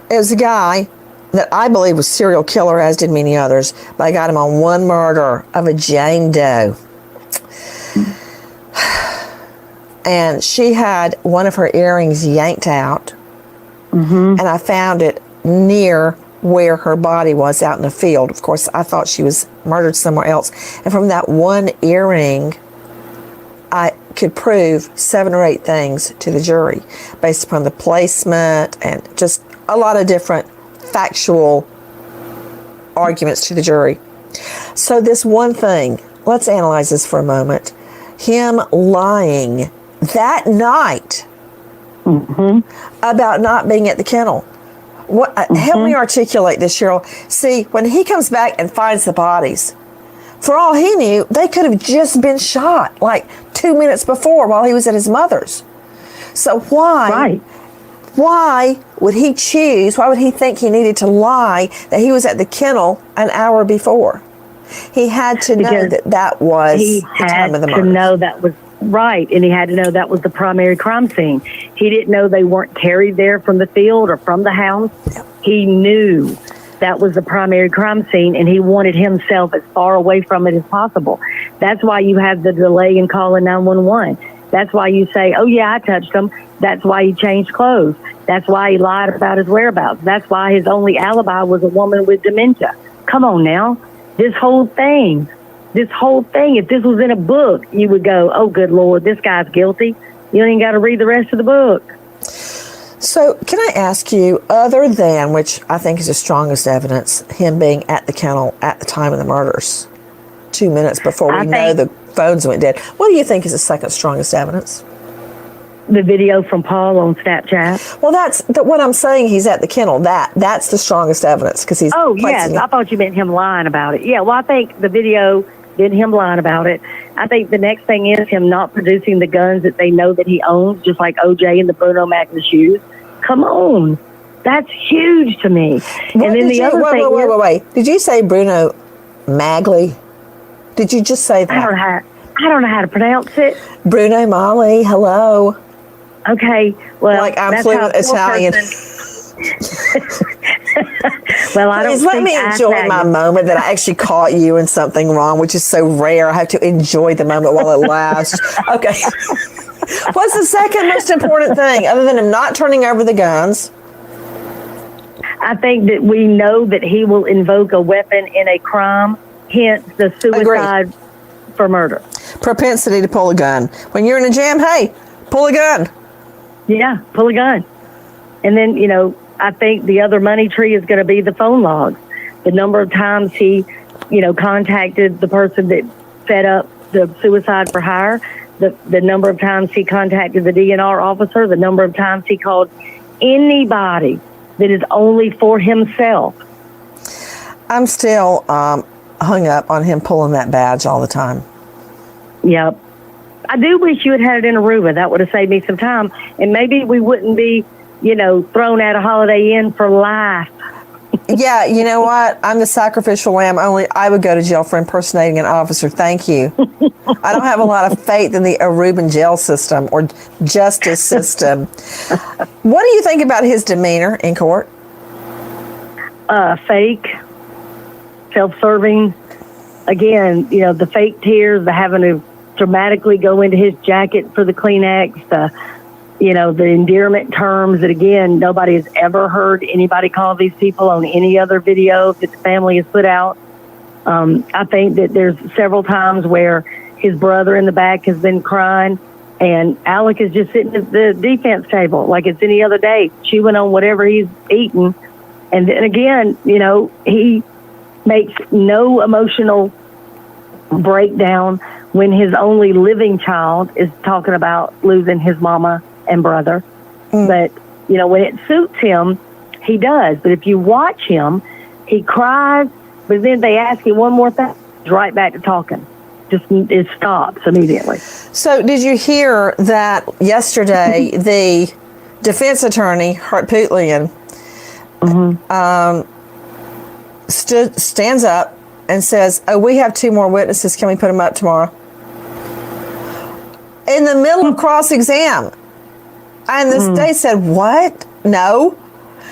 It was a guy that I believe was serial killer, as did many others, but I got him on one murder of a Jane Doe. And she had one of her earrings yanked out, and I found it near where her body was out in the field. Of course, I thought she was murdered somewhere else. And from that one earring, I could prove 7 or 8 things to the jury based upon the placement and just a lot of different factual arguments to the jury. So this one thing, let's analyze this for a moment. Him lying that night about not being at the kennel. Help me articulate this, Cheryl. See, when he comes back and finds the bodies, For all he knew, they could have just been shot like 2 minutes before while he was at his mother's. So why would he choose, why would he think he needed to lie that he was at the kennel an hour before? He had to know that was the time of the murder. He had to know that was right, and he had to know that was the primary crime scene. He didn't know they weren't carried there from the field or from the house. He knew that was the primary crime scene, and he wanted himself as far away from it as possible. That's why you have the delay in calling 911. That's why you say, oh, yeah, I touched him. That's why he changed clothes. That's why he lied about his whereabouts. That's why his only alibi was a woman with dementia. Come on now. This whole thing, if this was in a book, you would go, oh, good Lord, this guy's guilty. You don't even got to read the rest of the book. So can I ask you, other than, which I think is the strongest evidence, him being at the kennel at the time of the murders, 2 minutes before we know the phones went dead, what do you think is the second strongest evidence? The video from Paul on Snapchat. Well, that's what I'm saying. He's at the kennel. That's the strongest evidence because he's. Oh yes, I thought you meant him lying about it. Yeah, well, I think the video did him lying about it. I think the next thing is him not producing the guns that they know that he owns, just like OJ and the Bruno Magna shoes. Come on, that's huge to me. What and then the other thing. Wait. Did you say Bruno Magli? Did you just say that? I don't know how to pronounce it. Bruno Magli. Hello. Okay, well, like I'm fluent Italian. Well, I don't. Please let me enjoy my moment that I actually caught you in something wrong, which is so rare. I have to enjoy the moment while it lasts. Okay. What's the second most important thing, other than him not turning over the guns? I think that we know that he will invoke a weapon in a crime, hence the suicide for murder. Propensity to pull a gun. When you're in a jam, hey, pull a gun. Yeah, pull a gun. And then, I think the other money tree is going to be the phone logs. The number of times he, contacted the person that set up the suicide for hire, the number of times he contacted the DNR officer, the number of times he called anybody that is only for himself. I'm still hung up on him pulling that badge all the time. Yep. I do wish you had had it in Aruba. That would have saved me some time. And maybe we wouldn't be, thrown out of Holiday Inn for life. Yeah, you know what? I'm the sacrificial lamb. Only I would go to jail for impersonating an officer. Thank you. I don't have a lot of faith in the Aruban jail system or justice system. What do you think about his demeanor in court? Fake, self-serving. Again, the fake tears, the having to dramatically go into his jacket for the Kleenex, the endearment terms that, again, nobody has ever heard anybody call these people on any other video that the family has put out. I think that there's several times where his brother in the back has been crying, and Alec is just sitting at the defense table like it's any other day, chewing on whatever he's eating. And then again, he makes no emotional breakdown when his only living child is talking about losing his mama and brother. But, when it suits him, he does. But if you watch him, he cries, but then they ask him one more thing, he's right back to talking. It stops immediately. So did you hear that yesterday the defense attorney, Harpootlian, stands up and says, oh, we have 2 more witnesses. Can we put them up tomorrow? In the middle of cross-exam. And they said, what? No.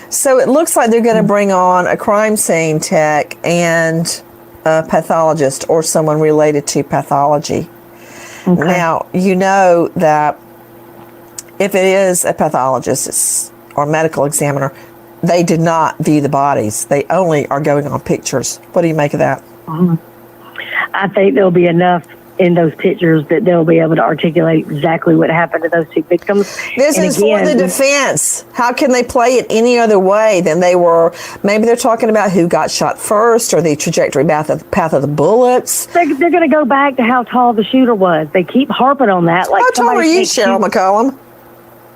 So it looks like they're going to bring on a crime scene tech and a pathologist or someone related to pathology. Okay. Now, you know that if it is a pathologist or medical examiner, they did not view the bodies. They only are going on pictures. What do you make of that? I think there'll be enough in those pictures that they'll be able to articulate exactly what happened to those 2 victims. This is for the defense. How can they play it any other way than they were? Maybe they're talking about who got shot first or the trajectory path of the bullets. They're going to go back to how tall the shooter was. They keep harping on that. Like, how tall are you, Cheryl McCollum?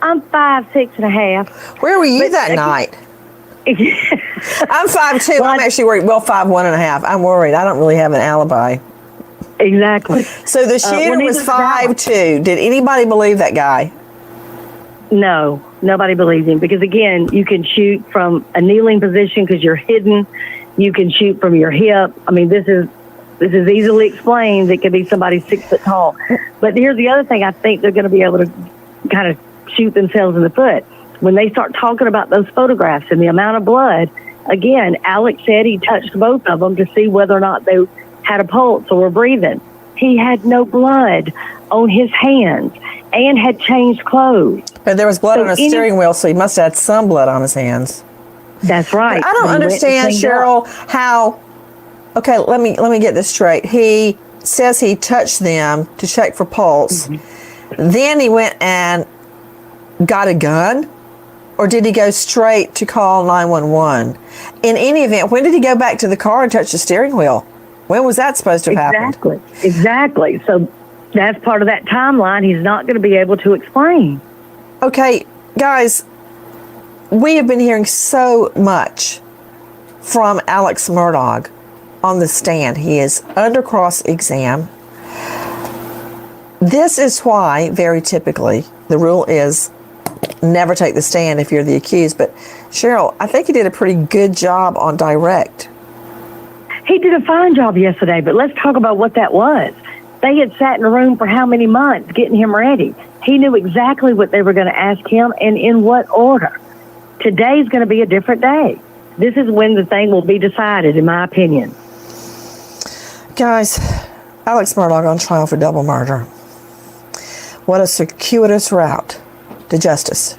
I'm 5'6.5". Where were you that night? I'm 5'2". Well, I'm actually worried. Well, 5'1.5". I'm worried. I don't really have an alibi. Exactly. So the shooter was 5'2". Did anybody believe that guy? No, nobody believes him because, again, you can shoot from a kneeling position because you're hidden. You can shoot from your hip. I mean, this is easily explained. It could be somebody 6 foot tall. But here's the other thing. I think they're going to be able to kind of shoot themselves in the foot. When they start talking about those photographs and the amount of blood, again, Alex said he touched both of them to see whether or not they had a pulse or were breathing. He had no blood on his hands and had changed clothes. But there was blood on his steering wheel, so he must have had some blood on his hands. That's right. But I don't understand, Cheryl, how... Okay, let me get this straight. He says he touched them to check for pulse. Mm-hmm. Then he went and got a gun? Or did he go straight to call 911? In any event, when did he go back to the car and touch the steering wheel? When was that supposed to have happened? Exactly. So that's part of that timeline he's not going to be able to explain. Okay, guys, we have been hearing so much from Alex Murdaugh on the stand. He is under cross-exam. This is why, very typically, the rule is never take the stand if you're the accused. But Cheryl, I think he did a pretty good job on direct. He did a fine job yesterday, but let's talk about what that was. They had sat in a room for how many months getting him ready? He knew exactly what they were going to ask him and in what order. Today's going to be a different day. This is when the thing will be decided, in my opinion. Guys, Alex Murdaugh on trial for double murder. What a circuitous route to justice.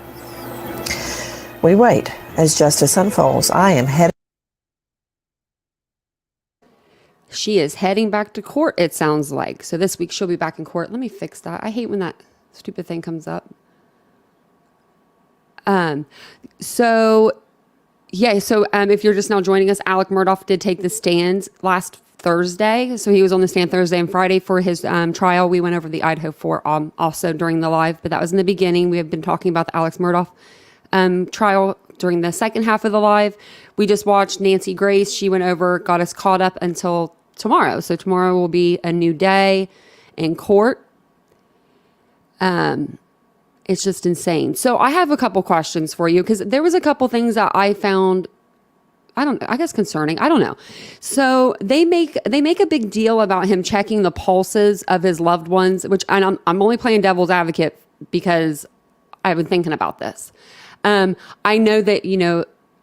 We wait as justice unfolds. I am headed. She is heading back to court, it sounds like. So this week she'll be back in court. Let me fix that. I hate when that stupid thing comes up. So if you're just now joining us, Alex Murdaugh did take the stand last Thursday. So he was on the stand Thursday and Friday for his trial. We went over the Idaho 4 also during the live, but that was in the beginning. We have been talking about the Alex Murdaugh trial during the second half of the live. We just watched Nancy Grace. She went over, got us caught up until tomorrow. So tomorrow will be a new day in court. It's just insane. So I have a couple questions for you because there was a couple things that I found, I guess concerning. I don't know. So they make a big deal about him checking the pulses of his loved ones, which I'm only playing devil's advocate because I've been thinking about this. I know that,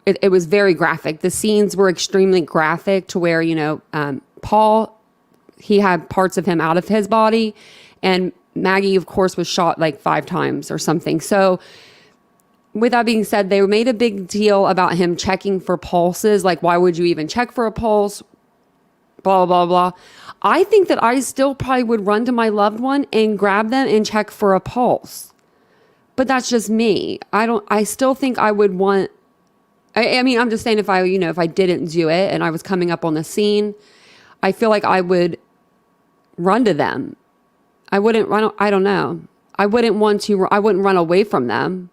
it was very graphic. The scenes were extremely graphic to where, Paul, he had parts of him out of his body, and Maggie, of course, was shot like 5 times or something. So with that being said, they made a big deal about him checking for pulses. Like, why would you even check for a pulse? Blah, blah, blah. I think that I still probably would run to my loved one and grab them and check for a pulse. But that's just me. I still think I would want, I mean, I'm just saying if I didn't do it and I was coming up on the scene, I feel like I would run to them. I wouldn't run, I don't know. I wouldn't run away from them.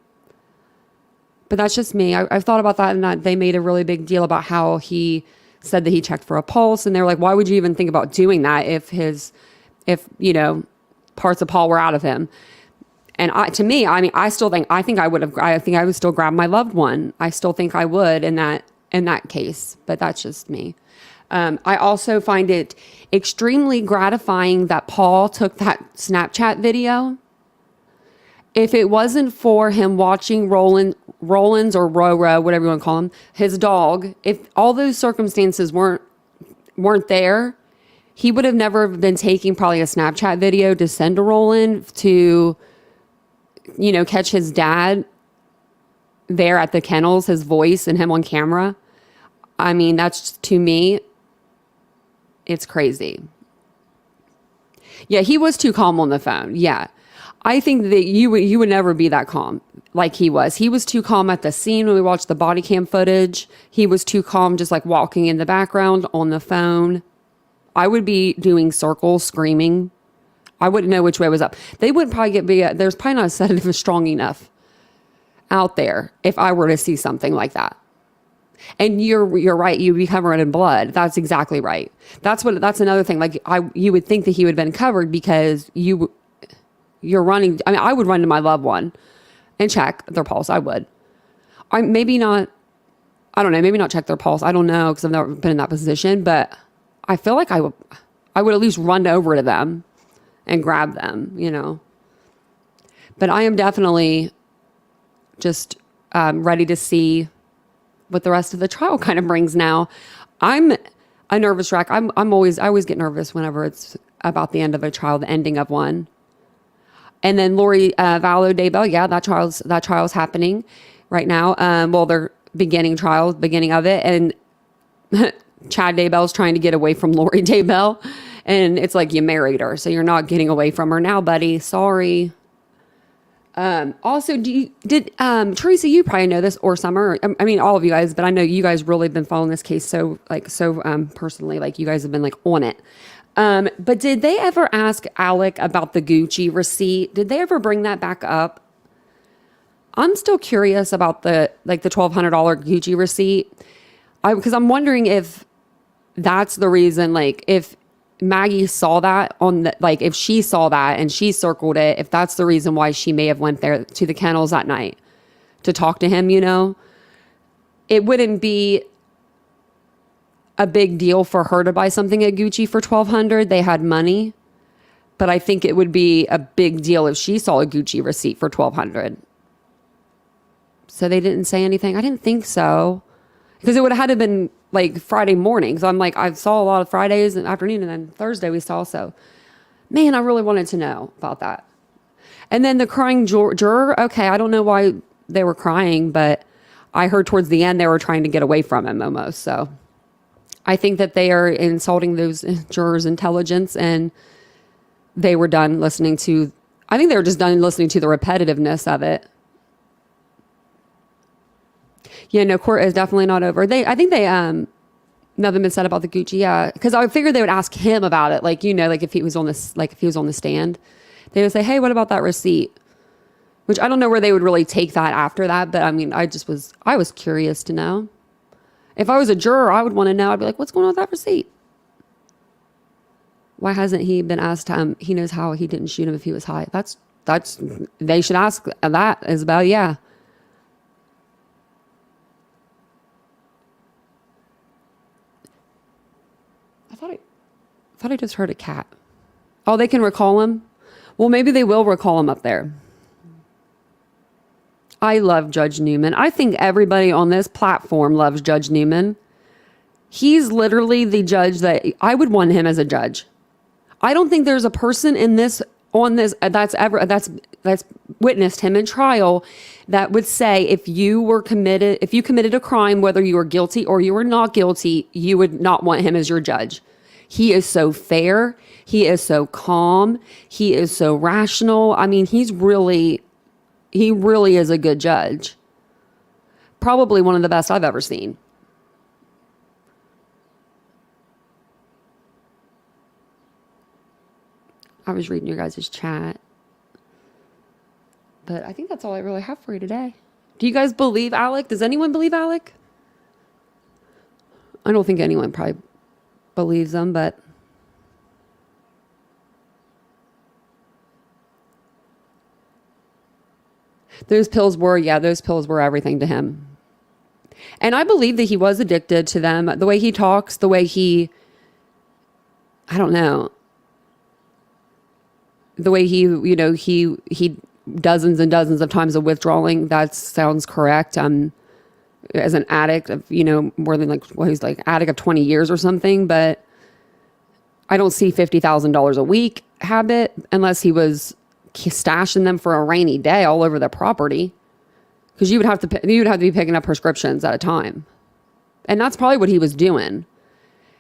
But that's just me. I've thought about that, and that they made a really big deal about how he said that he checked for a pulse, and they were like, why would you even think about doing that if parts of Paul were out of him? And I think I would still grab my loved one. I still think I would in that case, but that's just me. I also find it extremely gratifying that Paul took that Snapchat video. If it wasn't for him watching Roland's or Roro, whatever you want to call him, his dog, if all those circumstances weren't there, he would have never been taking probably a Snapchat video to send to Roland to, catch his dad there at the kennels, his voice and him on camera. I mean, that's, to me, it's crazy. Yeah, he was too calm on the phone. Yeah. I think that you would never be that calm like he was. He was too calm at the scene when we watched the body cam footage. He was too calm just like walking in the background on the phone. I would be doing circles, screaming. I wouldn't know which way was up. They wouldn't probably there's probably not a sedative strong enough out there if I were to see something like that. And you're right. You'd be covered in blood. That's exactly right. That's another thing. Like you would think that he would have been covered because you're running. I mean, I would run to my loved one and check their pulse. I would. Maybe not. I don't know. Maybe not check their pulse. I don't know because I've never been in that position. But I feel like I would at least run over to them and grab them. You know. But I am definitely just ready to see what the rest of the trial kind of brings now. I'm a nervous wreck. I always get nervous whenever it's about the end of a trial, the ending of one. And then Lori Vallow Daybell, yeah, that trial's happening right now. Well, they're beginning of it, and Chad Daybell's trying to get away from Lori Daybell, and it's like, you married her, so you're not getting away from her now, buddy. Sorry. Also, Teresa, you probably know this, or Summer, I mean, all of you guys, but I know you guys really have been following this case so personally, like you guys have been like on it. But did they ever ask Alec about the Gucci receipt? Did they ever bring that back up? I'm still curious about the $1,200 Gucci receipt. Because I'm wondering if that's the reason, like if Maggie saw that if she saw that and she circled it, if that's the reason why she may have went there to the kennels that night to talk to him, you know, it wouldn't be a big deal for her to buy something at Gucci for $1,200. They had money, but I think it would be a big deal if she saw a Gucci receipt for $1,200. So they didn't say anything. I didn't think so, because it would have had to been like Friday morning. So I'm like, I saw a lot of Fridays in the afternoon, and then Thursday we saw. So, man, I really wanted to know about that. And then the crying juror. Okay, I don't know why they were crying, but I heard towards the end they were trying to get away from him almost. So I think that they are insulting those jurors' intelligence, and they were done listening to. I think they were just done listening to the repetitiveness of it. Yeah, no, court is definitely not over. I think they nothing been said about the Gucci. Yeah, because I figured they would ask him about it. Like, you know, like if he was on this, like if he was on the stand, they would say, "Hey, what about that receipt?" Which I don't know where they would really take that after that. But I mean, I was curious to know. If I was a juror, I would want to know. I'd be like, "What's going on with that receipt? Why hasn't he been asked? He knows how he didn't shoot him if he was high. That's they should ask that, Isabel. Yeah." I thought I just heard a cat. Oh, they can recall him? Well, maybe they will recall him up there. I love Judge Newman. I think everybody on this platform loves Judge Newman. He's literally the judge that I would want him as a judge. I don't think there's a person that's witnessed him in trial that would say if you committed a crime, whether you were guilty or you were not guilty, you would not want him as your judge. He is so fair. He is so calm. He is so rational. I mean, he really is a good judge. Probably one of the best I've ever seen. I was reading your guys' chat. But I think that's all I really have for you today. Do you guys believe Alec? Does anyone believe Alec? I don't think anyone probably believes them, but those pills were everything to him. And I believe that he was addicted to them. The way he talks, the way I don't know. The way he dozens and dozens of times of withdrawing, that sounds correct. As an addict of, more than he's like addict of 20 years or something, but I don't see $50,000 a week habit unless he was stashing them for a rainy day all over the property, because you would have to be picking up prescriptions at a time. And that's probably what he was doing.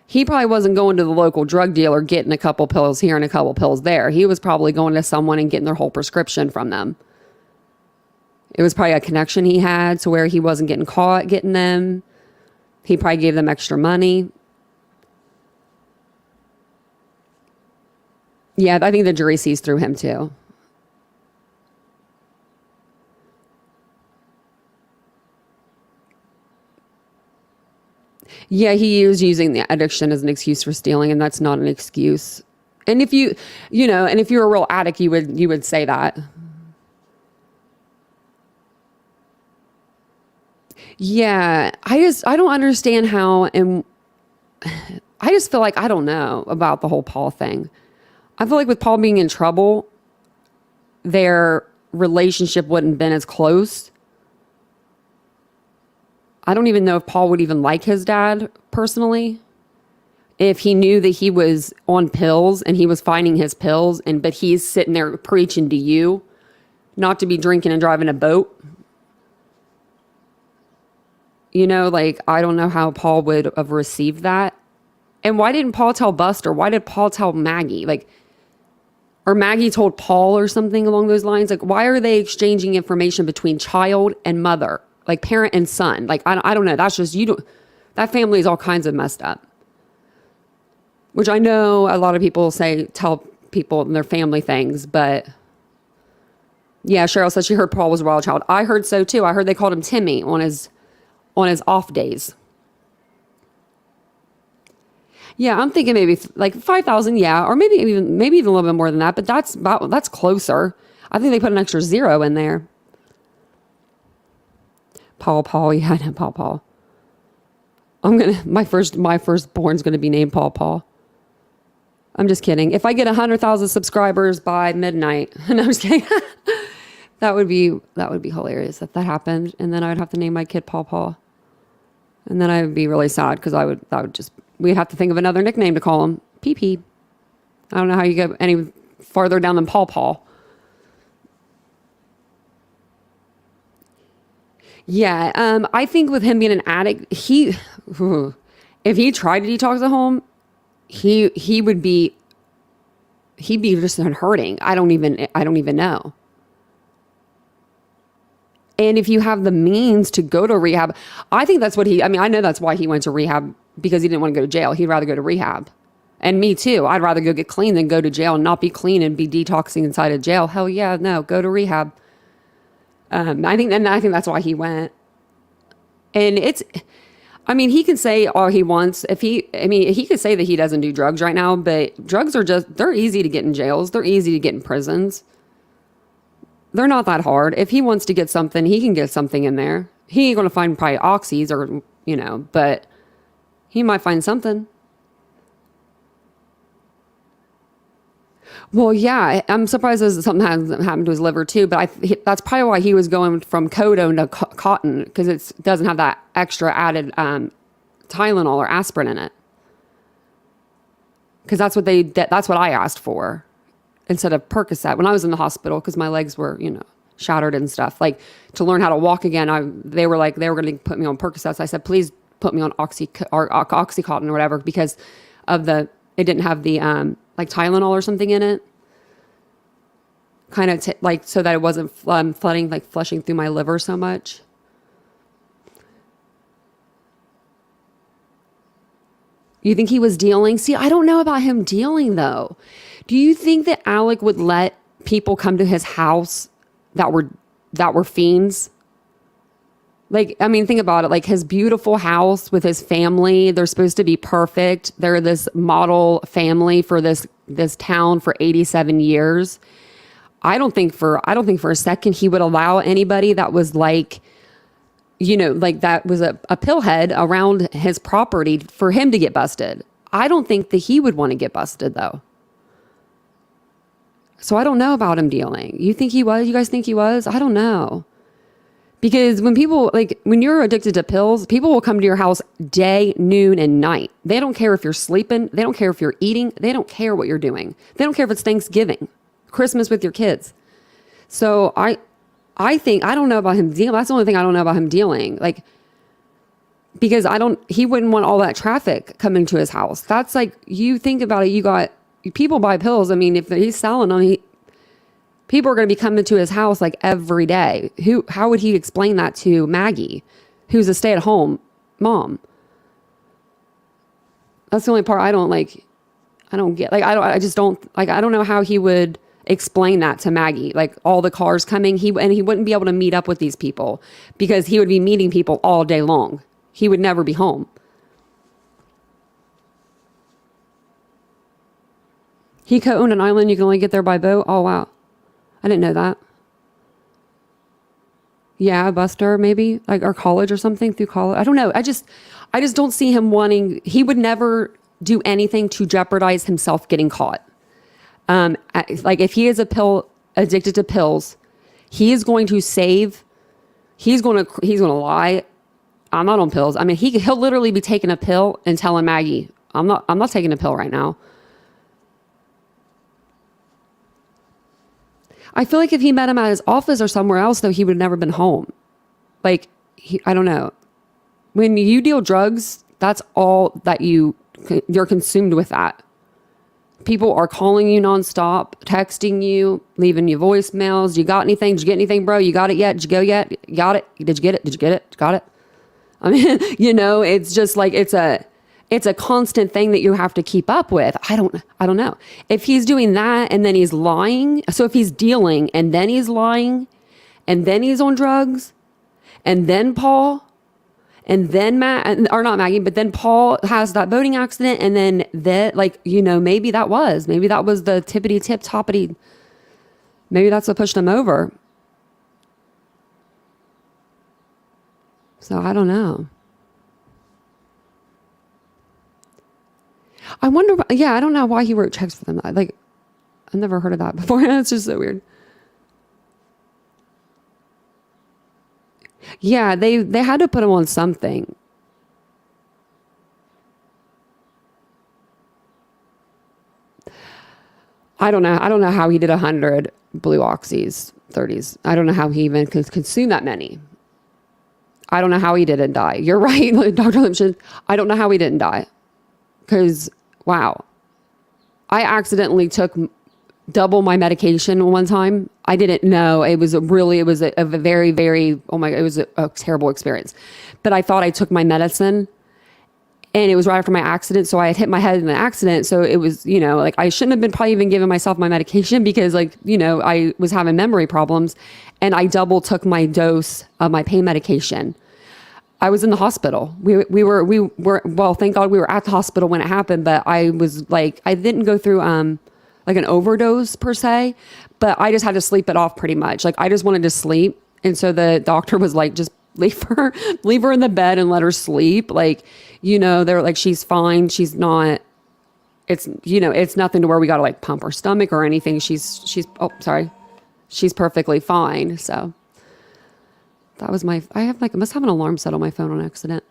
He probably wasn't going to the local drug dealer getting a couple pills here and a couple pills there. He was probably going to someone and getting their whole prescription from them. It was probably a connection he had to where he wasn't getting caught getting them. He probably gave them extra money. Yeah, I think the jury sees through him too. Yeah, he was using the addiction as an excuse for stealing, and that's not an excuse. And if you know, and if you're a real addict, you would say that. Yeah, I don't understand how, and I just feel like I don't know about the whole Paul thing. I feel like with Paul being in trouble, their relationship wouldn't have been as close. I don't even know if Paul would even like his dad personally. If he knew that he was on pills and he was finding his pills, but he's sitting there preaching to you not to be drinking and driving a boat. You know, like, I don't know how Paul would have received that. And why didn't Paul tell Buster? Why did Paul tell Maggie? Like, or Maggie told Paul or something along those lines? Like, why are they exchanging information between child and mother? Like, parent and son? Like, I don't know. That's just, that family is all kinds of messed up. Which I know a lot of people say, tell people in their family things, but yeah, Cheryl said she heard Paul was a wild child. I heard so too. I heard they called him Timmy on his off days. Yeah, I'm thinking maybe like 5,000, yeah, or maybe even a little bit more than that, but that's closer. I think they put an extra 0 in there. Paul, yeah, no, Paul. My firstborn's gonna be named Paul. I'm just kidding. If I get 100,000 subscribers by midnight, no, I'm just kidding. That would be hilarious if that happened, and then I would have to name my kid Paul. And then I would be really sad because we'd have to think of another nickname to call him. PP. I don't know how you go any farther down than Paul. Yeah, I think with him being an addict, if he tried to detox at home, he'd be just hurting. I don't even know. And if you have the means to go to rehab, I think that's what I know that's why he went to rehab, because he didn't want to go to jail. He'd rather go to rehab. And me too. I'd rather go get clean than go to jail and not be clean and be detoxing inside of jail. Hell yeah, no, go to rehab. I think that's why he went. And he can say all he wants. He could say that he doesn't do drugs right now, but drugs are they're easy to get in jails. They're easy to get in prisons. They're not that hard. If he wants to get something, he can get something in there. He ain't going to find probably oxys or, but he might find something. Well, yeah, I'm surprised something hasn't happened to his liver too, but that's probably why he was going from Codone to cotton, because it doesn't have that extra added Tylenol or aspirin in it. Because that's what I asked for instead of Percocet when I was in the hospital, because my legs were, shattered and stuff. Like, to learn how to walk again, they were going to put me on Percocets. I said, please put me on Oxycontin or whatever, because of it didn't have the like Tylenol or something in it, kind of so that it wasn't flushing through my liver so much. You think he was dealing? See, I don't know about him dealing though. Do you think that Alec would let people come to his house that were fiends? Like, think about it. Like, his beautiful house with his family, they're supposed to be perfect. They're this model family for this town for 87 years. I don't think for a second he would allow anybody that was like, that was a pillhead around his property for him to get busted. I don't think that he would want to get busted though. So I don't know about him dealing. You think he was? You guys think he was? I don't know. Because when you're addicted to pills, people will come to your house day, noon, and night. They don't care if you're sleeping. They don't care if you're eating. They don't care what you're doing. They don't care if it's Thanksgiving, Christmas with your kids. So I think, I don't know about him dealing. That's the only thing I don't know about him dealing. Like, because he wouldn't want all that traffic coming to his house. That's like, you think about it, people buy pills. If he's selling them, people are going to be coming to his house like every day. How would he explain that to Maggie, who's a stay-at-home mom? That's the only part I don't get. I don't know how he would explain that to Maggie. Like, all the cars coming, he wouldn't be able to meet up with these people because he would be meeting people all day long. He would never be home. He co-owned an island. You can only get there by boat. Oh, wow. I didn't know that. Yeah, Buster, maybe like or college or something through college. I don't know. I just don't see him wanting. He would never do anything to jeopardize himself getting caught. Like if he is addicted to pills, he is going to save. He's going to lie. I'm not on pills. I mean, he'll literally be taking a pill and telling Maggie, I'm not taking a pill right now. I feel like if he met him at his office or somewhere else, though, he would have never been home. Like, I don't know. When you deal drugs, that's all that you're consumed with that. People are calling you nonstop, texting you, leaving you voicemails. You got anything? Did you get anything, bro? You got it yet? Did you go yet? Got it? Did you get it? Did you get it? Got it? I mean, it's just like it's a constant thing that you have to keep up with. I don't know. If he's doing that and then he's lying, so if he's dealing and then he's lying and then he's on drugs and then Paul and then or not Maggie, but then Paul has that boating accident and then maybe that was the tippity tip toppity. Maybe that's what pushed him over. So I don't know. I wonder, I don't know why he wrote checks for them. Like, I've never heard of that before. It's just so weird. Yeah, they had to put him on something. I don't know how he did 100 blue oxys, 30s. I don't know how he even could consume that many. I don't know how he didn't die. You're right, Dr. Lipshin. I don't know how he didn't die. Because, wow. I accidentally took double my medication one time. I didn't know. It was a very, very, oh my God, it was a terrible experience. But I thought I took my medicine and it was right after my accident. So I had hit my head in the accident. So it was, like I shouldn't have been probably even giving myself my medication because I was having memory problems and I double took my dose of my pain medication. I was in the hospital. We were, well, thank God we were at the hospital when it happened, but I was like, I didn't go through, like an overdose per se, but I just had to sleep it off pretty much. Like I just wanted to sleep. And so the doctor was like, just leave her in the bed and let her sleep. Like, they're like, she's fine. She's not, it's nothing to where we got to like pump her stomach or anything. She's perfectly fine. So that was I must have an alarm set on my phone on accident.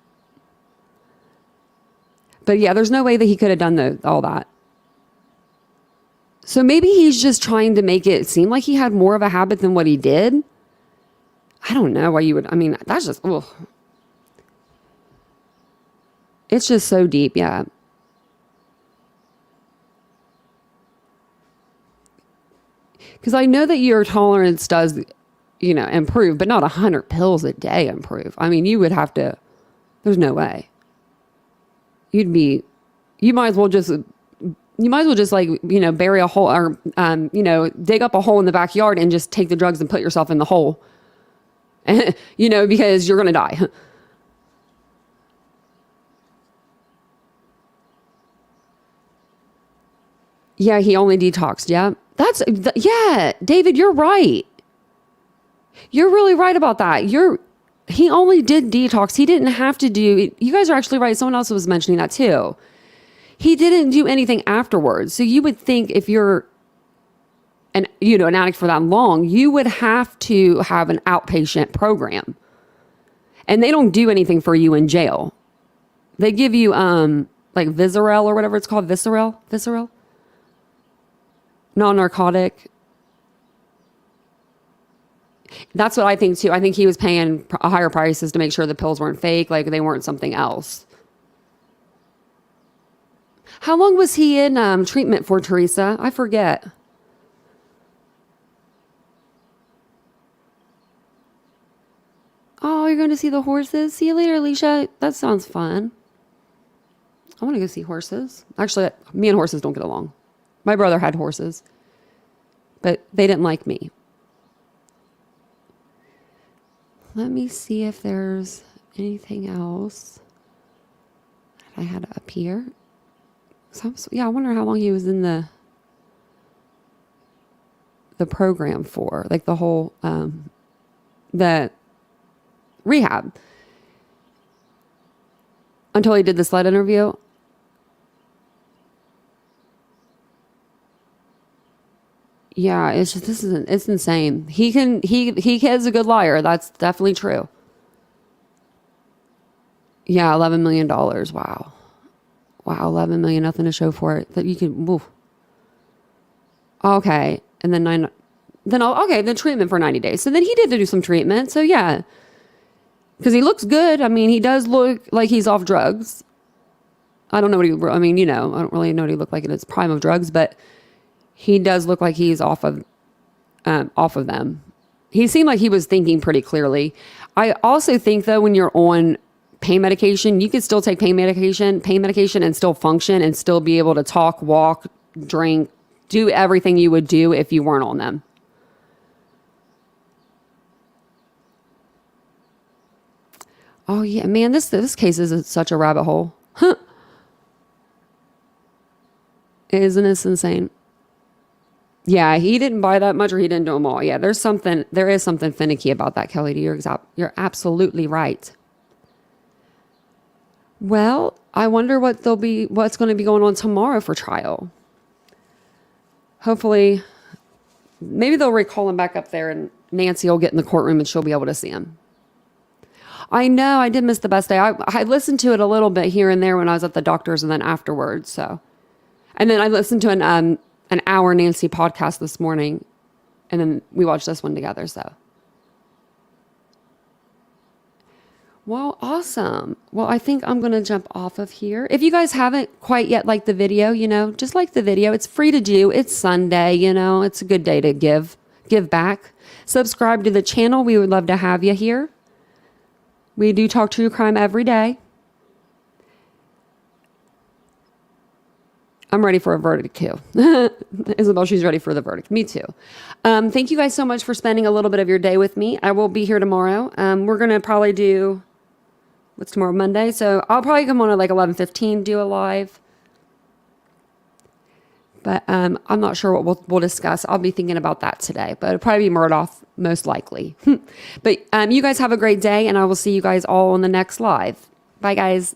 But yeah, there's no way that he could have done all that. So maybe he's just trying to make it seem like he had more of a habit than what he did. I don't know why you would, that's just, ugh. It's just so deep, yeah. Because I know that your tolerance does, improve, but not 100 pills a day improve. You would have to, there's no way. You might as well just like, bury a hole or, dig up a hole in the backyard and just take the drugs and put yourself in the hole, because you're going to die. Yeah, he only detoxed. Yeah. Yeah, David, you're right. You're really right about that. He only did detox. He didn't have to do, you guys are actually right. Someone else was mentioning that too. He didn't do anything afterwards. So you would think if you're an addict for that long, you would have to have an outpatient program. And they don't do anything for you in jail. They give you like Visceral or whatever it's called. Visceral? Non-narcotic. That's what I think too. I think he was paying higher prices to make sure the pills weren't fake, like they weren't something else. How long was he in treatment for, Teresa? I forget. Oh, you're going to see the horses? See you later, Alicia. That sounds fun. I want to go see horses. Actually, me and horses don't get along. My brother had horses, but they didn't like me. Let me see if there's anything else that I had up here. So I wonder how long he was in the the program for, like the whole, the rehab, until he did the sled interview. Yeah, it's just, it's insane. He is a good liar. That's definitely true. Yeah, $11 million. Wow. Wow, 11 million, nothing to show for it. That you can, woof. Okay. And then then treatment for 90 days. So then he did do some treatment. So yeah. Because he looks good. I mean, he does look like he's off drugs. I don't know what I don't really know what he looked like in his prime of drugs, but he does look like he's off of them. He seemed like he was thinking pretty clearly. I also think though, when you're on pain medication, you could still take pain medication and still function and still be able to talk, walk, drink, do everything you would do if you weren't on them. Oh yeah, man, this case is such a rabbit hole. Huh. Isn't this insane? Yeah, he didn't buy that much, or he didn't do them all. Yeah, there is something finicky about that, Kelly. You're absolutely right. Well, I wonder what's going to be going on tomorrow for trial. Hopefully, maybe they'll recall him back up there, and Nancy will get in the courtroom and she'll be able to see him. I know, I did miss the best day. I listened to it a little bit here and there when I was at the doctor's and then afterwards. So, and then I listened to an hour Nancy podcast this morning, and then we watched this one together. So, well, awesome. Well, I think I'm going to jump off of here. If you guys haven't quite yet liked the video, just like the video. It's free to do. It's Sunday, it's a good day to give back. Subscribe to the channel. We would love to have you here. We do talk true crime every day. I'm ready for a verdict too. Isabel, she's ready for the verdict. Me too. Thank you guys so much for spending a little bit of your day with me. I will be here tomorrow. We're going to probably do, what's tomorrow, Monday? So I'll probably come on at like 11:15, do a live. But I'm not sure what we'll discuss. I'll be thinking about that today. But it'll probably be Murdaugh, most likely. But you guys have a great day, and I will see you guys all on the next live. Bye, guys.